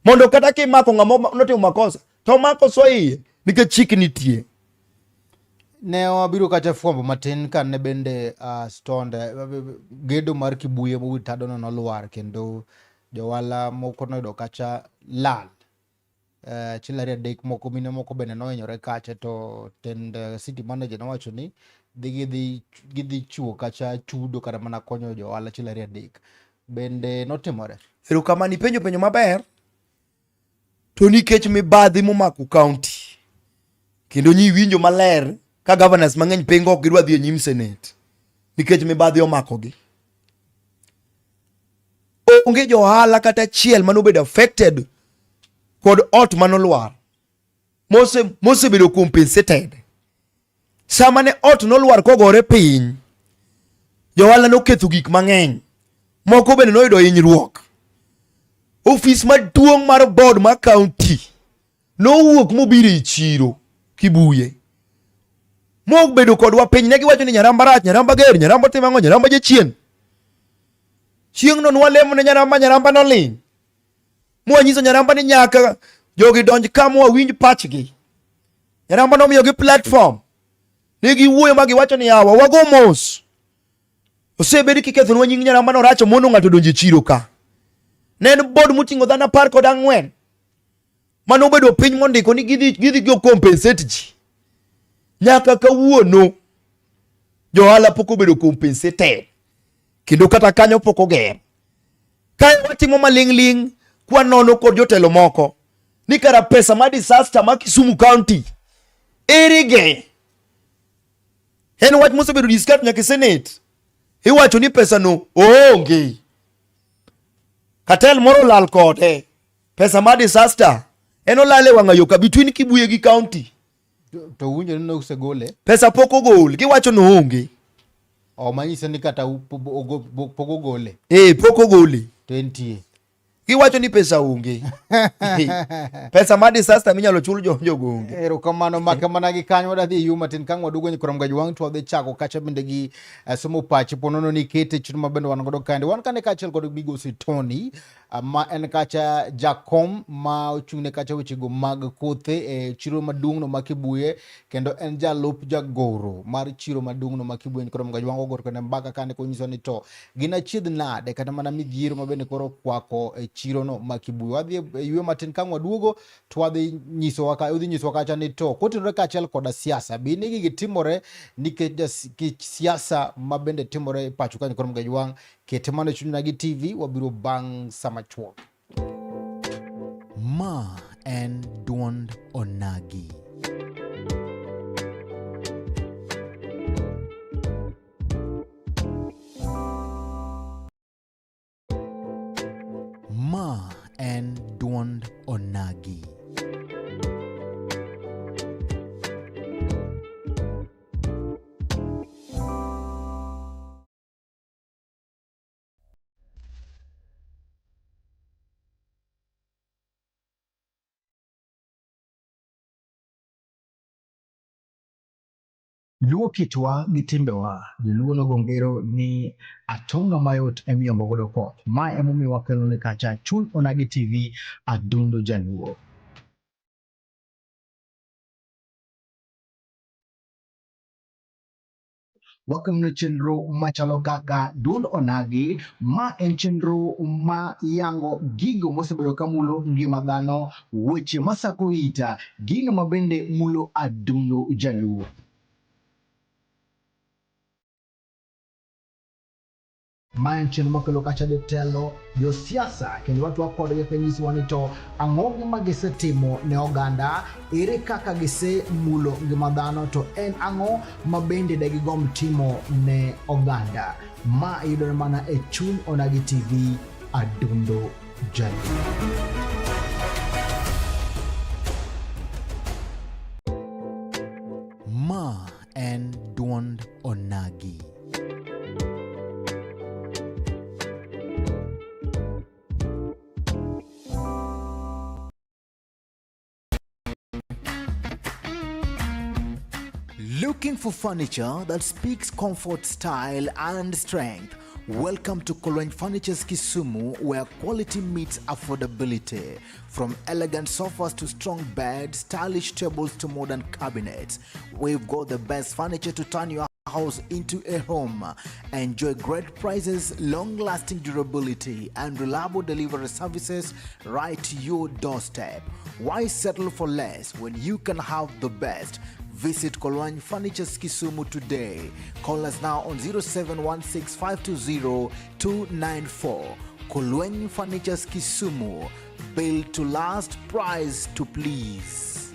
Mondo kata kimako ng'ama notimo makosa to mako so iye nikech chik nitie. Ne wabiro kacha fwambo matin kan ne bende stonde gedo mar Kibuye mowitado no nolwar kendo jowala moko noyudo kacha lal. Chilari adek moko mine moko bende nohinyore kacha to tend city manager nowacho ni gidhi chuo kacha chudo kata mana konyo johala chilari adek. Bende notimore. Erokamano ipenjo maber. To nikech mibadhi momako county. Kendo nyi winjo maler ka governors mang'eny pengo ok gidwa dhi e nyim senate. Nikech mibadhi omako gi. Onge johala kata chiel manobedo affected kod ot manolwar. Mose bedo compensated. Sama ne ot nolwar kogore piny. Johala noketho gik mang'eny. Moko bende noyudo hinyruok. Ofis maduong' mar board ma county nowuok mobiro e chiro Kibuye. Mok bedo kodwa piny ne giwacho ni nyaramba rach, nyaramba ger, nyaramba timo ang'o, nyaramba jachien. Chieng' no nwalemo ne nyaramba noling. Mwanyiso nyaramba ni nyaka jogi donj kama wawinj pachgi. Nyaramba nomiyo gi platform. Ne giwuoyo ma giwacho ni yawa wago mos. Osebedi kikethonwa nying nyaramba no racho mondo ng'ato donje chiro ka. Ne en board moting'o dhano 14 manobedo piny mondiko ni gidhi go compensate ji. Nyaka kawuono johala pok obedo compensated. Kendo kata kanyo pok oger. Kae watimo maling'ling kwa nono kod jotelo moko ni kara pesa ma disaster ma Kisumu County erige. En wach mosebedo discuss nyaka senate. Iwacho ni pesa no oonge. Katel moro lal kode. Pesa ma disaster en olale wang'ayo ka between Kibuye gi county. To winjo ni nosegole. Pesa pok ogol. Giwacho no onge. Manyisa ni kata pok ogole. Pok ogole. To entie. Giwacho ni pesa onge. Pesa ma disaster minyalo chul jogo onge. Erokamano make mana gi kanyo wadhi yuma tin kang wadugo ni korom gajwang to wadhi chako kacha bende gi somo pachi ponono ni kete chino mabende wan godo kande wan kane kachiel kod Migosi Tony ma en kacha jakom ma ochung'ne kacha wechego mag kothe e chiro maduong' no ma Kibuye kendo en jalup jagoro mar chiro maduong' no ma Kibuye korom gajwang ogor kone mbaka kane konyiso ni to gina chiedh nade kata mana midhiero mabende koro kwako e chiro no ma Kibuye. Wadhi ywe matin kang waduogo to wadhi nyiso kacha ni to kotenore kachiel koda siasa bende gigi timore nikech siasa mabende timore pacho kanyo korom gajwang kete mane Duond Onagi TV wabiro bang' sama chuok. Ma en Duond Onagi. Ma en Duond Onagi. Luo kitwa gi timbewa, Luo nogongero ni atonga mayot emiyombo godo koth. Ma emomiyo wakelone kacha Chuny Onagi TV, adundo jaluo. Wakelone chenro machalo kaka Duond Onagi. Ma en chenro ma yango gigo mosebedo kamulo ngima dhano, weche masako ita, gino mabende mulo adundo jaluo. Ma en chenro makelo kacha jotelo, josiasa kendo watwak kodgi kanyisowa ni to ang'o ma gisetimo ne oganda, ere kaka gisemulo ngima dhano, to en ang'o ma bende degigomb timo ne oganda. Ma yudore mana e Chuny Onagi TV, adundo jaluo. Ma en Duond Onagi. Looking for furniture that speaks comfort, style, and strength? Welcome to Kolweny Furniture's Kisumu, where quality meets affordability. From elegant sofas to strong beds, stylish tables to modern cabinets, we've got the best furniture to turn your house into a home. Enjoy great prices, long-lasting durability, and reliable delivery services right to your doorstep. Why settle for less when you can have the best? Visit Kolweny Furniture's Kisumu today. Call us now on 0716 520 294. Kolweny Furniture's Kisumu. Built to last, price to please.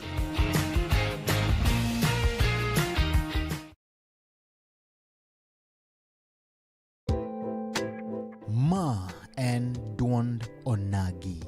Ma and Duond Onagi.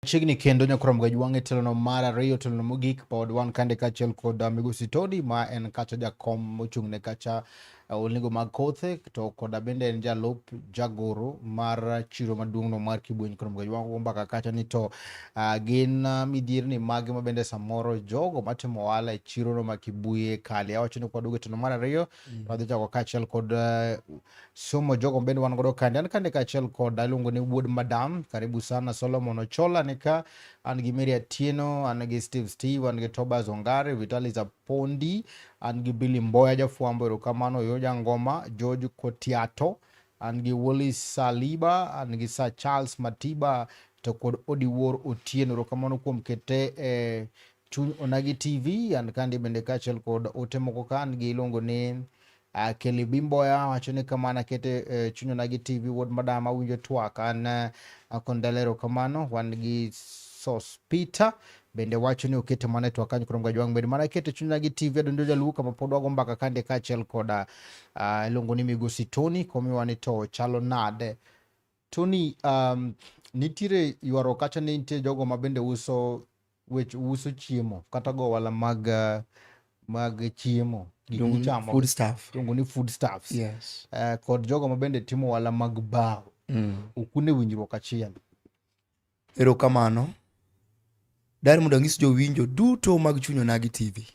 Chiegni kendo nyakoro mgajwange telono mar ariyo, telono mogik pod wan kande kachiel kod Migosi Tony, ma en kacha jakom mochung'ne kacha olingo mag kothe, to koda bende en jalup jagoro mar chiro maduong'no mar Kibuye. Koro mgajwango mbaka kacha ni to gin midhierni mage ma bende samoro jogo matimo ohala e chirono ma Kibuye kali. Awacho ni kwaduogo telono mar ariyo, wadhi chako kachiel kod somo jogo bende wan godo kande. An kande kachiel kod iluongo ni wuod madam. Karibu sana Solomon Ochola nika, an gi Mary Atieno, an gi Steve, an gi Tobias Ongare, Vitalis Apondi, an gi Billy Mboya jafwambo, erokamano Yoja Ngoma, George Kotiato, an gi Willis Saliba, an gi Sir Charles Matiba, to kod Odiwuor Otieno. Erokamano kuom kete Chuny Onagi TV. An kandi bende kachiel kod ote moko kan gi iluongo ni Kelly Bimboya, wacho ni kamana kete Chuny Onagi TV wuod madam awinjo twak. An akondalero kamano. Wan gi Sospita bende wacho ni okete mana twak kanyo, koro mgajwang bende mana kete Chuny Onagi TV adundo jaluo, kama pod wago mbaka kande kachiel koda iluongo ni Migosi Tony, komiwa ni to chalo nade. Tony, nitiere ywaro kacha ni nitie jogo ma bende uso chiemo kata go wala mag chiemo Food stuff. Dongo ni food stuffs. Yes. Kod jogo ma bende timo wala mag bao. Okune winjruok achiel. Erokamano. Dar mondo ang'is jowinjo duto mag Chuny Onagi TV.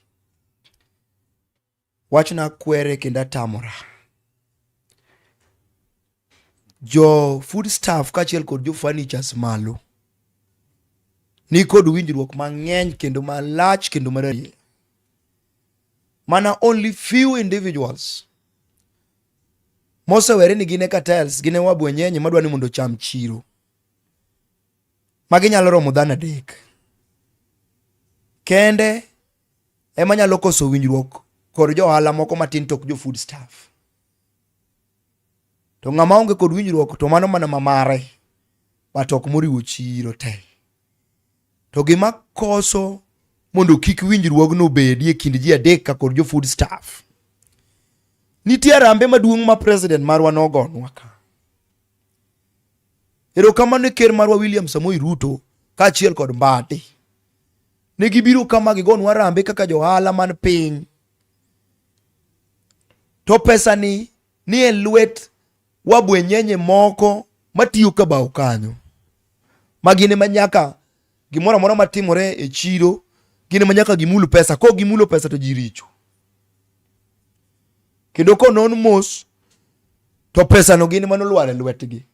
Wachna kwere kendo atamora jo food staff kachiel kod jo furnitures malo ni kod winjruok mang'eny kendo malach kendo maradie. Mana only few individuals mosewere ni gine cartels, gine wabwenyenye madwa ni mondo cham chiro, magi nyalo romo dhano 3 kende ema nyalo koso winjruok kod jo ohala moko matin tok jo food staff. To ng'ama onge kod winjruok to mano mana mamare batok moriwo chiro te. To gima koso mondo kik winjruogno bedie kind ji 3 ka kod jo food staff, nitie rambe maduong' ma president marwa nogonwa ka. Erokamano ker marwa William Samoei Ruto kaachiel kod Mbadi ne gibiro kama gigonwa rambe kaka jo ohala man piny. To pesa ni e lwet wabwenyenye moko matiyo ka bao kanyo, magine manyaka gimoro amora matimore e chiro gine manyaka gimulu pesa. Ko gimulo pesa to jiricho, kendo konon mos to pesa no gine manolwar e lwetgi.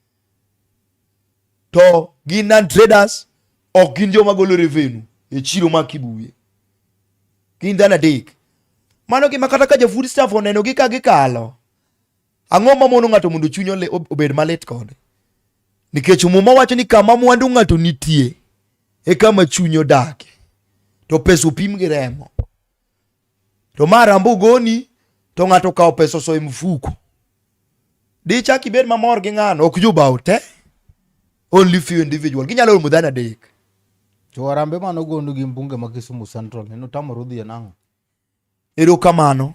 To gin non traders, ok gin joma golo revenue e chiro ma Kibuye, gin dhano 3. Mano gima kata ka jo food staff oneno gi ka gikalo, ang'o mamono ng'ato mondo chunye obed malit kode? Nikech muma wacho ni kama mwandu ng'ato nitie e kama chunye odake, to pesa opim gi remo. To marambo goni to ng'ato kawo pesa so e mfuko, di chak ibed mamor gi ng'ano, ok jo bao te, only few individual, ginyalo romo dhano 3. To arambe mano gondu gi mbunge ma Kisumu Central neno tamo rudhi e nang'o? Erokamano,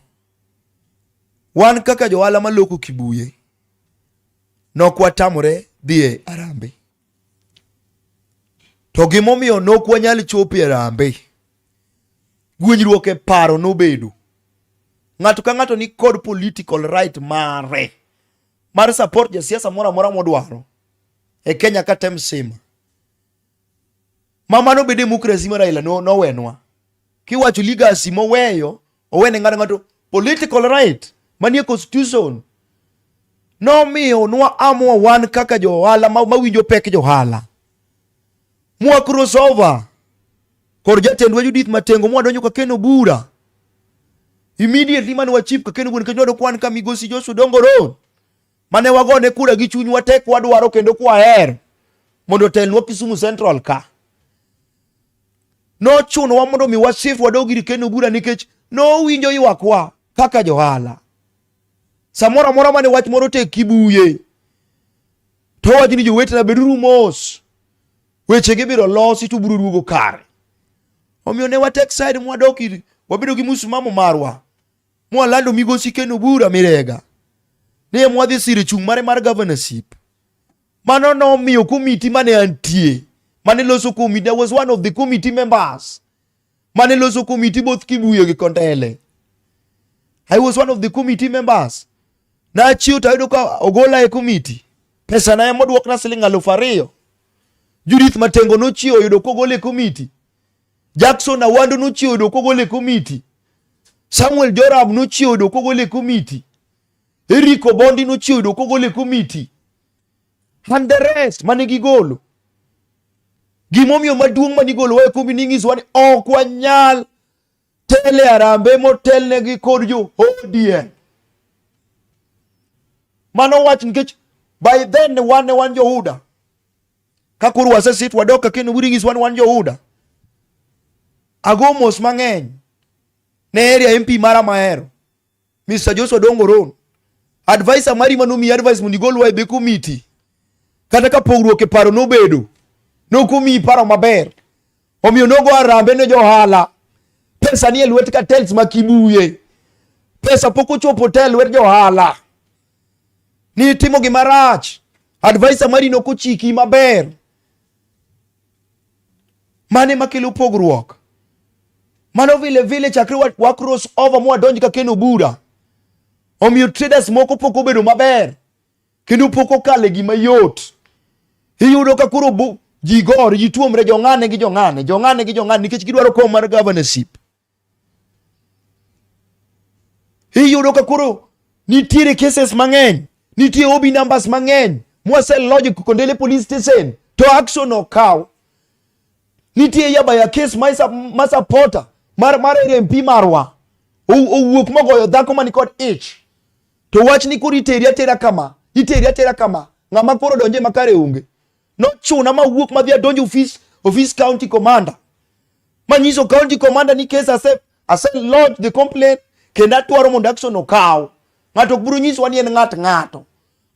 wan kaka jo ohala maloko Kibuye nok watamore dhi e arambe. To gimomiyo nok wanyal chopo e arambe, gwinjruok e paro nobedo. Ng'ato ka ng'ato ni kod political right mare mar support jasiasa moro amora modwaro e Kenya kata msima. Mano bede demokrasi ma Raila nowenwa. Kiwacho legacy moweyo, owene ng'ato political right manie constitution. Nomiyo nwa amwa wan kaka jo ohala mawinjo pek jo ohala, mwa crossover kod jatendwa Judith Matengo mwadonjo ka keno bura immediately mane wachip ka keno bura kenyo kwan ka migosi Joshua Dongoro mane wagone kura gi chuny watek wadwaro kendo kwaher mondo telnwa Kisumu Central ka. No chuno wa mondo mi wasif wadogiri keno bura nikech no winjo ywakwa kaka jo ohala. Samora mora mane wach moro te Kibuye to wajini jo wetena beduru mos, weche gi biro losi to buru rugo kare. Omiyo ne watek side mwadokiri wabedo gi musimamo marwa, mwalando migosi keno bura mirega ne mwadhi sire chung mare mar governorship. Mano no miyo committee mane antie mane loso committee, I was one of the committee members mane loso committee both Kibuye gi Kontele. I was one of the committee members. Na chiu tayudo ka ogola e committee, pesa na modwok na siling 2,000. Judith Matengo no chiu yudo kogole e committee. Jackson Awando no chiu yudo kogole e committee. Samuel Joram no chiu yudo kogole e committee. Eric Obondi no chiu yudo kogole e committee. And the rest manigi golo. Gimomiyo maduong' manigolo wa e committee ng'iso ni ok wanyal tele arambe motelne gi kod jo ODM. Mano wach nikech by then wan jo UDA. Kakuru wasesit wadoka keno buri ng'iso wan jo UDA. Agomos mang'eny ne area MP mara mahero Mr. Joshua Dongoro, advisor mari manomi advice mundigol wa e committee. Kata ka pogruok e paro nobedo, nokomi paro maber. Omiyo nogo arambe ne jo ohala. Pesa ni e lwet cartels ma Kibuye. Pesa pok ochopo tel lwet jo ohala. Ni timo gima rach. Advisor mari no kochiki maber. Mane makelo pogruok. Mano vile chakri wa cross over mwa donji ka keno bura. Omiyo traders moko pok obedo maber. Kendo pok okale gima yot. Iyudo ka kuro jigor jituomre jong'ane gi jong'ane nikech gidwaro kom mar governorship. Iyudo ka kuro nitiere cases mang'eny, nitie OB numbers mang'eny mwase logic kondele police station to action okaw nitie yaba ya case ma supporter mar MP marwa owuok mogoyo dhako mani kod ich to wach ni kuri iteri atera kama ng'ama koro donje makare onge no chuna ma wuok ma dhia donjo office county commander manyiso county commander ni case ase lodge the complaint kenda twaro mondo action okaw ng'ato buru nyiso ni en ng'ato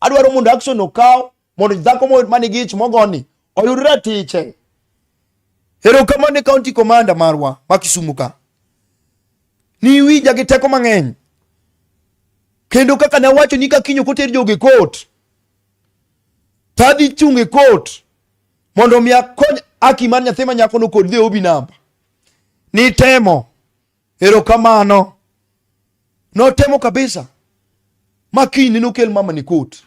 adwaro mondo action okaw mondo dhako mani gi ich mogoni oyud ratiche. Erokamano county commander marwa ma Kisumu ka ni wija gi teko mang'eny kendo kaka ne wacho ni ka kinyo koter joge court tadhi chunge court mondo mi akony aki mar nyathi ma nyako no kod dhe obi namba ni temo. Erokamano no temo kabisa makini no kel mama ni court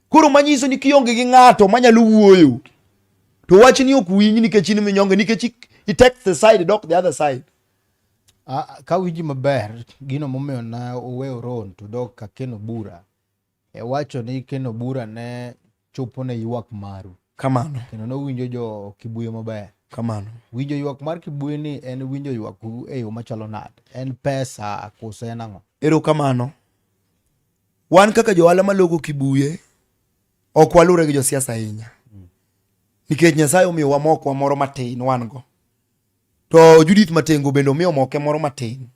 koro manyiso ni kionge gi ng'ato manyalo wuoyo to wach ni ok winyi nikech in minyonge nikech it takes the side dok the other side. Ka winji maber gino momiyo na oweyo ron to dok ka keno bura wacho ni keno bura ne chopo ne ywak maru kamano kendo no winjo jo Kibuye maber kamano. Winjo ywak mar Kibuye ni en winjo ywak e yo machalo nade, en pesa kose en ang'o? Erokamano wan kaka johala malogo Kibuye ok walure gi josiasa ahinya nikech Nyasaye omiyowa mokwa moro matin wan go to Judith Matengo bende omiyo moke moro matin.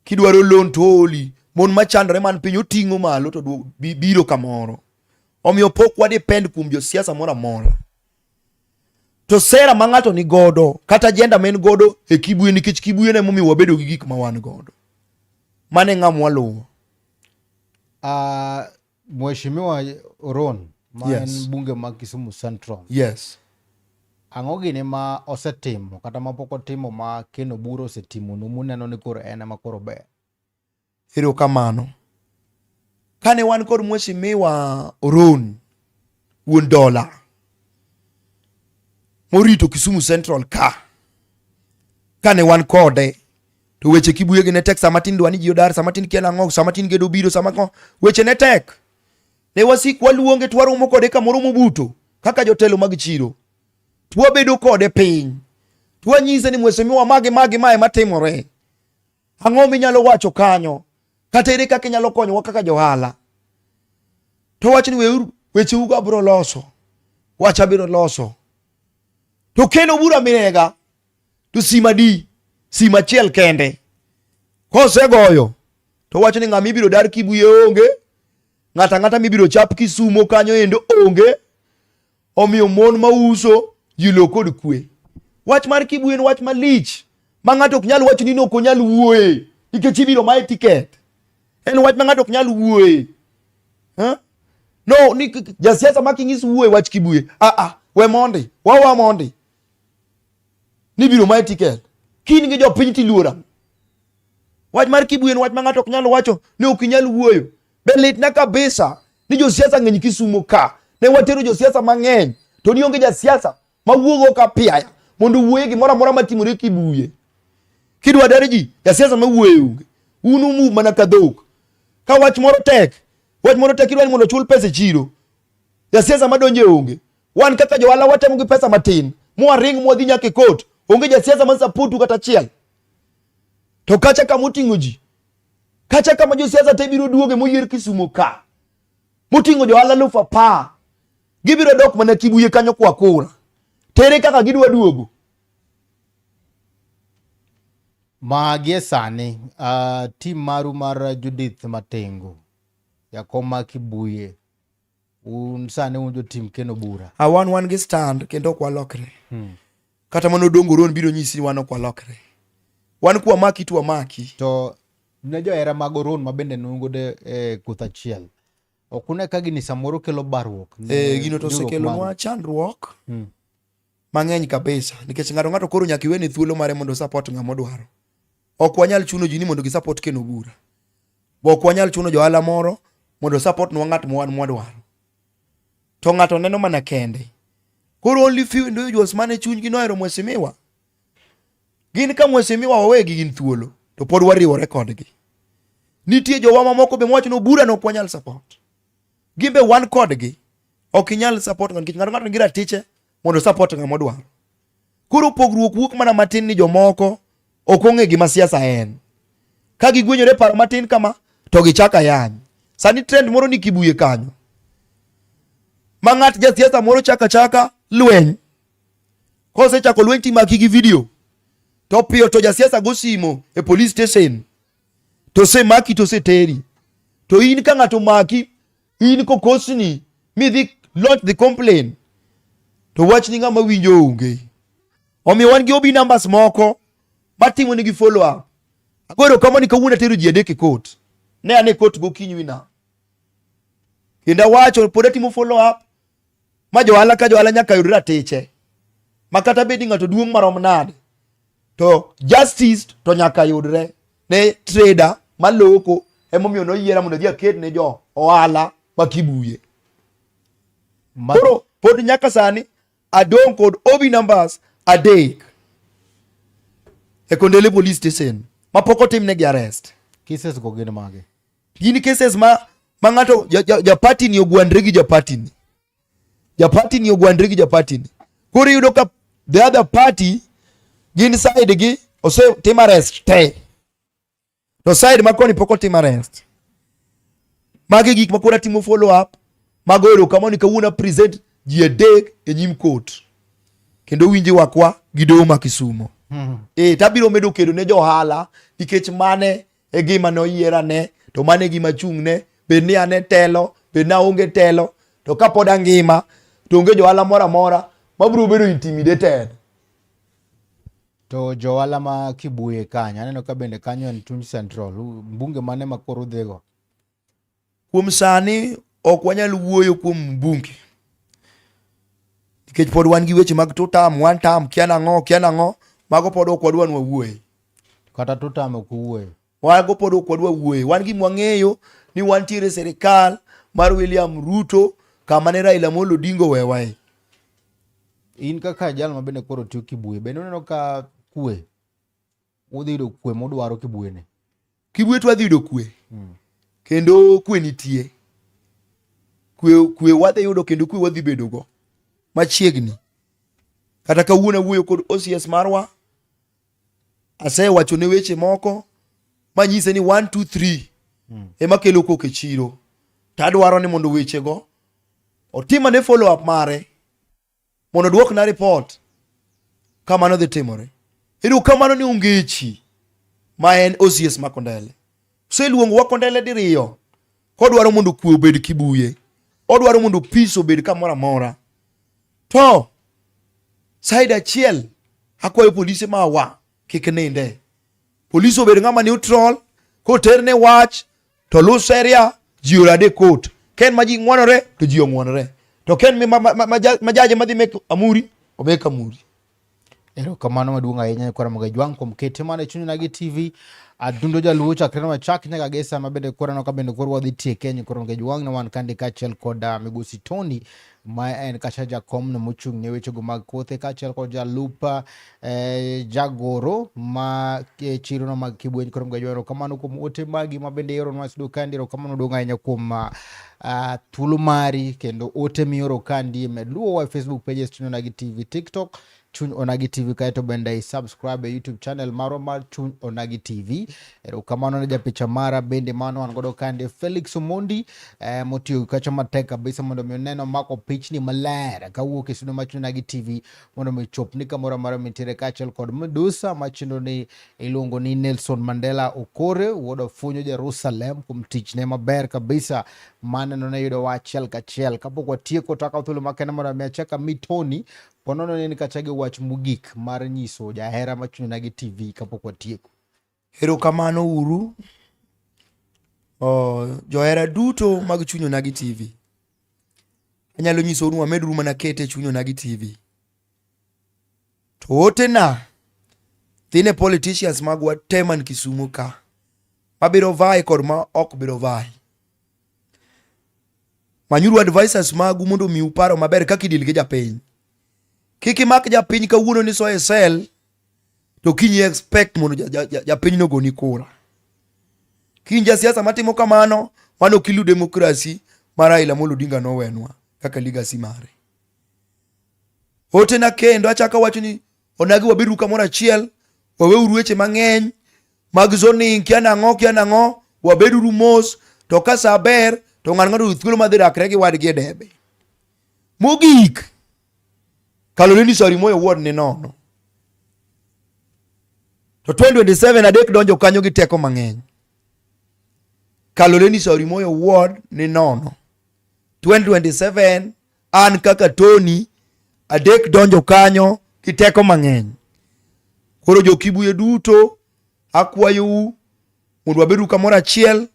Kidwaro loan to holi mon machandore man piny oting'o malo to biro kamoro omiyo pok wadepend kuom josiasa moro amora to sera ma ng'ato ni godo kata agenda men godo e Kibuye nikech Kibuye ne momiyo wabedo gi gik ma wan godo mane ng'amwa luwo. Mheshimiwa Oron ma Yes. en bunge ma Kisumu Central. Yes. Ang'o gini ma osetimo kata ma pok otimo ma keno buro osetimo muneno ni koro en ema koro ber? Erokamano kane wan kod Mheshimiwa Oron wuon dola morito Kisumu Central kane wan kode to weche Kibuye gi ne tek samatin dwani ji odar samatin kiela ng'ok samatin gedo biro samako weche ne tek ne wasik waluonge twaromo kode kamoro mobuto kaka jotelo mag chiro twabedo kode piny twanyise ni Mheshimiwa magi mae matimore ang'o minyalo wacho kanyo kata ere kaka inyalo konyowa kaka johala to wach ni weche uga bro loso wacha biro loso to keno bura minega to sima chiel kende kose goyo to wach ni ng'ama ibiro dar Kibuye onge ng'ata mibiro chap Kisumo kanyo endo onge omiyo mon mauso jilo kod kwe. Wach mar Kibuye en wach malich ma ng'ato ok nyal wacho ni ok onyal wuoye nikech ibiro mae tiket. En wach ma ng'ato ok nyal wuoye. No ni jasiasa ma king'is wuoye wach Kibuye we mondi wawa mondi ni biro mae tiket kin gi jopiny tiluora. Wach mar Kibuye en wach ma ng'ato ok nyal wacho ni ok inyal wuoyo. Belitna kabisa ni josiasa ng'eny Kisumo ka ne watero josiasa mang'eny to ni onge jasiasa mawuogo ka piaya mondo wuoye gimoro amora matimore Kibuye. Kidwa dar ji jasiasa mawuoye onge unumu mana ka dhok ka wach moro tek kidwani mondo chul pesa chiro jasiasa madonje onge. Wan kaka johala watemo gi pesa matin mwaring mwadhi nyaka court onge jasiasa man sapotu kata chiel to kacha kamoting'o ji kacha kama josiasa te biro duoge moyier Kisumo ka moting'o johala 10,000 gibiro dok mana Kibuye kanyo kwa kura tere kaka gidwa duogo. Magie sani team maru mar Judith Matengo yakoma Kibuye sani unjo team keno bura Wan gi stand kendo ok walokre kata mano dongo Ron biro nyisi wan ok walokre wan kwa maki tu maki to ne jo era mag Oron mabende nungo de kuth achiel okune ka gini samoro kelo barruok gino to sekelo nwa chandruok mang'eny kabisa nikech ng'ato koro nyaka iwe ni thuolo mare mondo support ng'ama dwaro. Ok wanyal chuno ji ni mondo gi support keno bura. Ok wanyal chuno johala moro mondo support nwa ng'at mwan mwadwaro. To ng'ato neno mana kende. Koro only few individuals mane chuny gi noero Mheshimiwa. Gin ka Mheshimiwa wawegi gin thuolo to pod wariwore kodgi. Nitie jowa mamoko be mwacho no bura no ok wanyal support. Gimbe wan kodgi ok inyal support ng'ato ngi ratiche mondo support ng'ama dwaro. Koro pogruok wuok mana matin ni jomoko ok ong'e gima siasa en. Ka gigwenyore paro matin kama to gichaka yany. Sani trend moro ni Kibuye kanyo. Ma ng'at ja siasa moro chaka lweny. Kose chako lweny timaki gi video. To piyo to ja siasa go simo e police station. To se maki to se teri. To in ka ng'ato maki, in ko kosni midhi launch the complaint. To wach ni ng'ama winjo onge. Omiyo wan gi OB numbers moko matimo nigi follow up. Agoro kama ni kawuono tero ji adek e court. Ne ane court gokinyi wina. Kenda wacho pod atimo follow up. Ma johala ka johala nyaka yud ratiche. Makata bedi ng'ato duong' marom nade. To justice to nyaka yudre ne trader maloko emomiyo noyiera mondo dhi aket ne jo ohala ma Kibuye. Koro pod nyaka sani adong kod OB numbers adek e Kondele police station ma pok otimnegi arrest. Cases go gin mage. Gini cases ma ng'ato japati ni ogwandre gi japati ni. Japati ni ogwandre gi japati ni. Koro yudo ka the other party gin side gi ose tim arrest te. To side ma koni pok otim arrest. Mage gik ma kora timo follow up. Mago ero kama ni kawuono present ji adek e nyim court. Kendo winji wakwa gi doho ma Kisumo. Tabiro medo kedo ne johala nikech mane e gima noyiera ne, to mane gima chung' ne, bed ni ane telo, bed na onge telo, to kapod angima to onge johala mora mora mabiro bedo intimidated. To johala ma Kibuye kanyo, aneno ka bende kanyo en Tunj Central, mbunge mane makoro dhego? Kuom sani ok wanyal wuoyo kuom mbunge. Nikech pod wan gi weche mag totam, one term, kian ang'o, mago pod ok wadwa nwuoye. Kata totam ok wuoye. Wago pod ok wadwa wuoye. Wan gi mwang'eyo ni wantiere serikal mar William Ruto kama ne Raila Amolo Odinga wewae. In kaka jal ma bende koro tiyo Kibuye, bende uneno ka kwe udhi yudo kwe modwaro Kibuye ne? Kibuye to wadhi yudo kwe. Kendo kwe nitie. Kwe wadhi yudo kendo kwe wadhi bedo go machiegni. Kata kawuono wuoyo kod OCS marwa, asewacho ne weche moko manyise ni 1 2 3 ema kelo koko e chiro. Tadwaro ni mondo weche go otima ne follow up mare mondo duok na report kama no dhi timore. Ero kamano ni ungechi ma en OCS ma Kondele. Seluongo wa Kondele diriyo. Kodwaro mondo kwe obed Kibuye. Odwaro mondo peace obed kamora mora. To side achiel akwayo polise mawa kik ninde. Polise obed ng'ama neutral, koterne wach to lu seria ji orade court. Ken ma ji ng'wanore to ji ong'wanore. To ken ma jaje madhi mek amuri omek amuri. Ero kamano maduong' ahinya kora mga jwang' kuom kete mana e Chuny Onagi TV. Adundo jaluo chakre na machak nyaka gesa mabende kora no kabende koro wadhi tie Kenya koro mga jwang' na wan kandi kachiel koda Migosi Tony ma en kacha jakom no mochung' ne weche go mag kothe kachiel kod jalupa jagoro ma chiro no mag Kibuye koro mga jwang' kamano kuom ote magi mabende yoro no wasudo kandi. Ero kamano duong' ahinya kuom thuolo mari kendo ote mioro kandi meluo wa Facebook pages Chuny Onagi TV, TikTok Chuny Onagi TV, kaeto bende subscribe YouTube channel maro mar Chuny Onagi TV. Ero kamano ne japicha mara bende mano wan godo kande Felix Omondi motiyo kacha matek kabisa mondo mi neno mako pichni maler kawuok e studio mar Chuny Onagi TV mondo mi chopni kamoro maro mitire kachiel kod Medusa machindo ni iluongo ni Nelson Mandela Okore wuodo funyo Jerusalem kuom tichne maber kabisa maneno ne yudo wachiel kachiel. Kapok watieko taka thuolo makende mondo mi achaka mitoni ponono ni kachage wach mugik mar nyiso jahera ma Chuny Onagi TV kapok watieko. Ero kamano uru. Johera duto mag Chuny Onagi TV. Anyalo nyiso uru amedru mana kete Chuny Onagi TV. To ote na thine politicians magwa teman Kisumu ka. Mabiro vai kod ma ok biro vai. Manyuru advisors magu mondo mi uparo maber kaka idil gi japiny. Kiki mak japiny kawuono ni so e sel to kinyi expect mondo japiny no goni kura. Kinja siasa matimo kamano mano kilu demokrasi ma Raila Amolo Odinga no wenwa. kaka legacy mare. Otena kendo achaka wacho ni Onagi wabedo kamoro achiel, waweuru weche mang'eny mag zoning kia nang'o, wabedo mos, to ka sa ber to ng'ato thuolo madhi rakre gi wadgi e debe. Mogik, Kaloleni Sarimoe Award ni nono. To 2027 adek donjo kanyo gi teko mang'eny. Kaloleni Sarimoe Award ni nono. 2027 an kaka Tony adek donjo kanyo gi teko mang'eny. Koro jo Kibuye duto akwayou mondo wabedu kamoro achiel,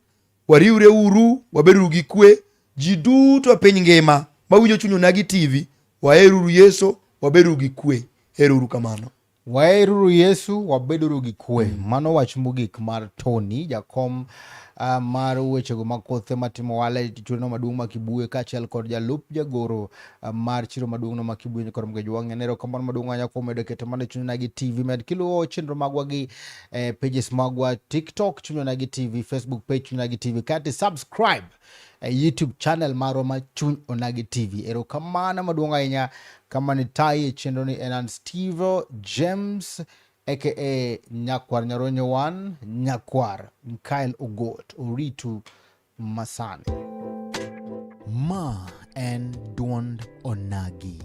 wariwre uru, wabedu gi kwe, ji duto e piny ngima mawinjo chuny Onagi TV, waheruru Yesu, wabedu gi kwe. Heruru kamano. Waheruru Yesu, wabedu gi kwe. Mano wach mogik mar Tony, jakom mar wechego makothe matimo ohala chuno maduong' ma Kibuye kaachiel kod jalup jagoro mar chiro maduong' no ma Kibuye kod mgejwang' nero kamano maduong' anya kuom medo keto mana chuny Onagi TV med kiluwo chenro magwa gi pages magwa TikTok chuny Onagi TV, Facebook page chuny Onagi TV, kati subscribe YouTube channel marwa ma chuny Onagi TV. Ero kamano maduong' ahinya kama ni tai chenro ni enan Steve James aka Nyakwar Nyaronyo 1, Nyakwar Mikael Ogot Oritu Masani. Ma en Duond Onagi.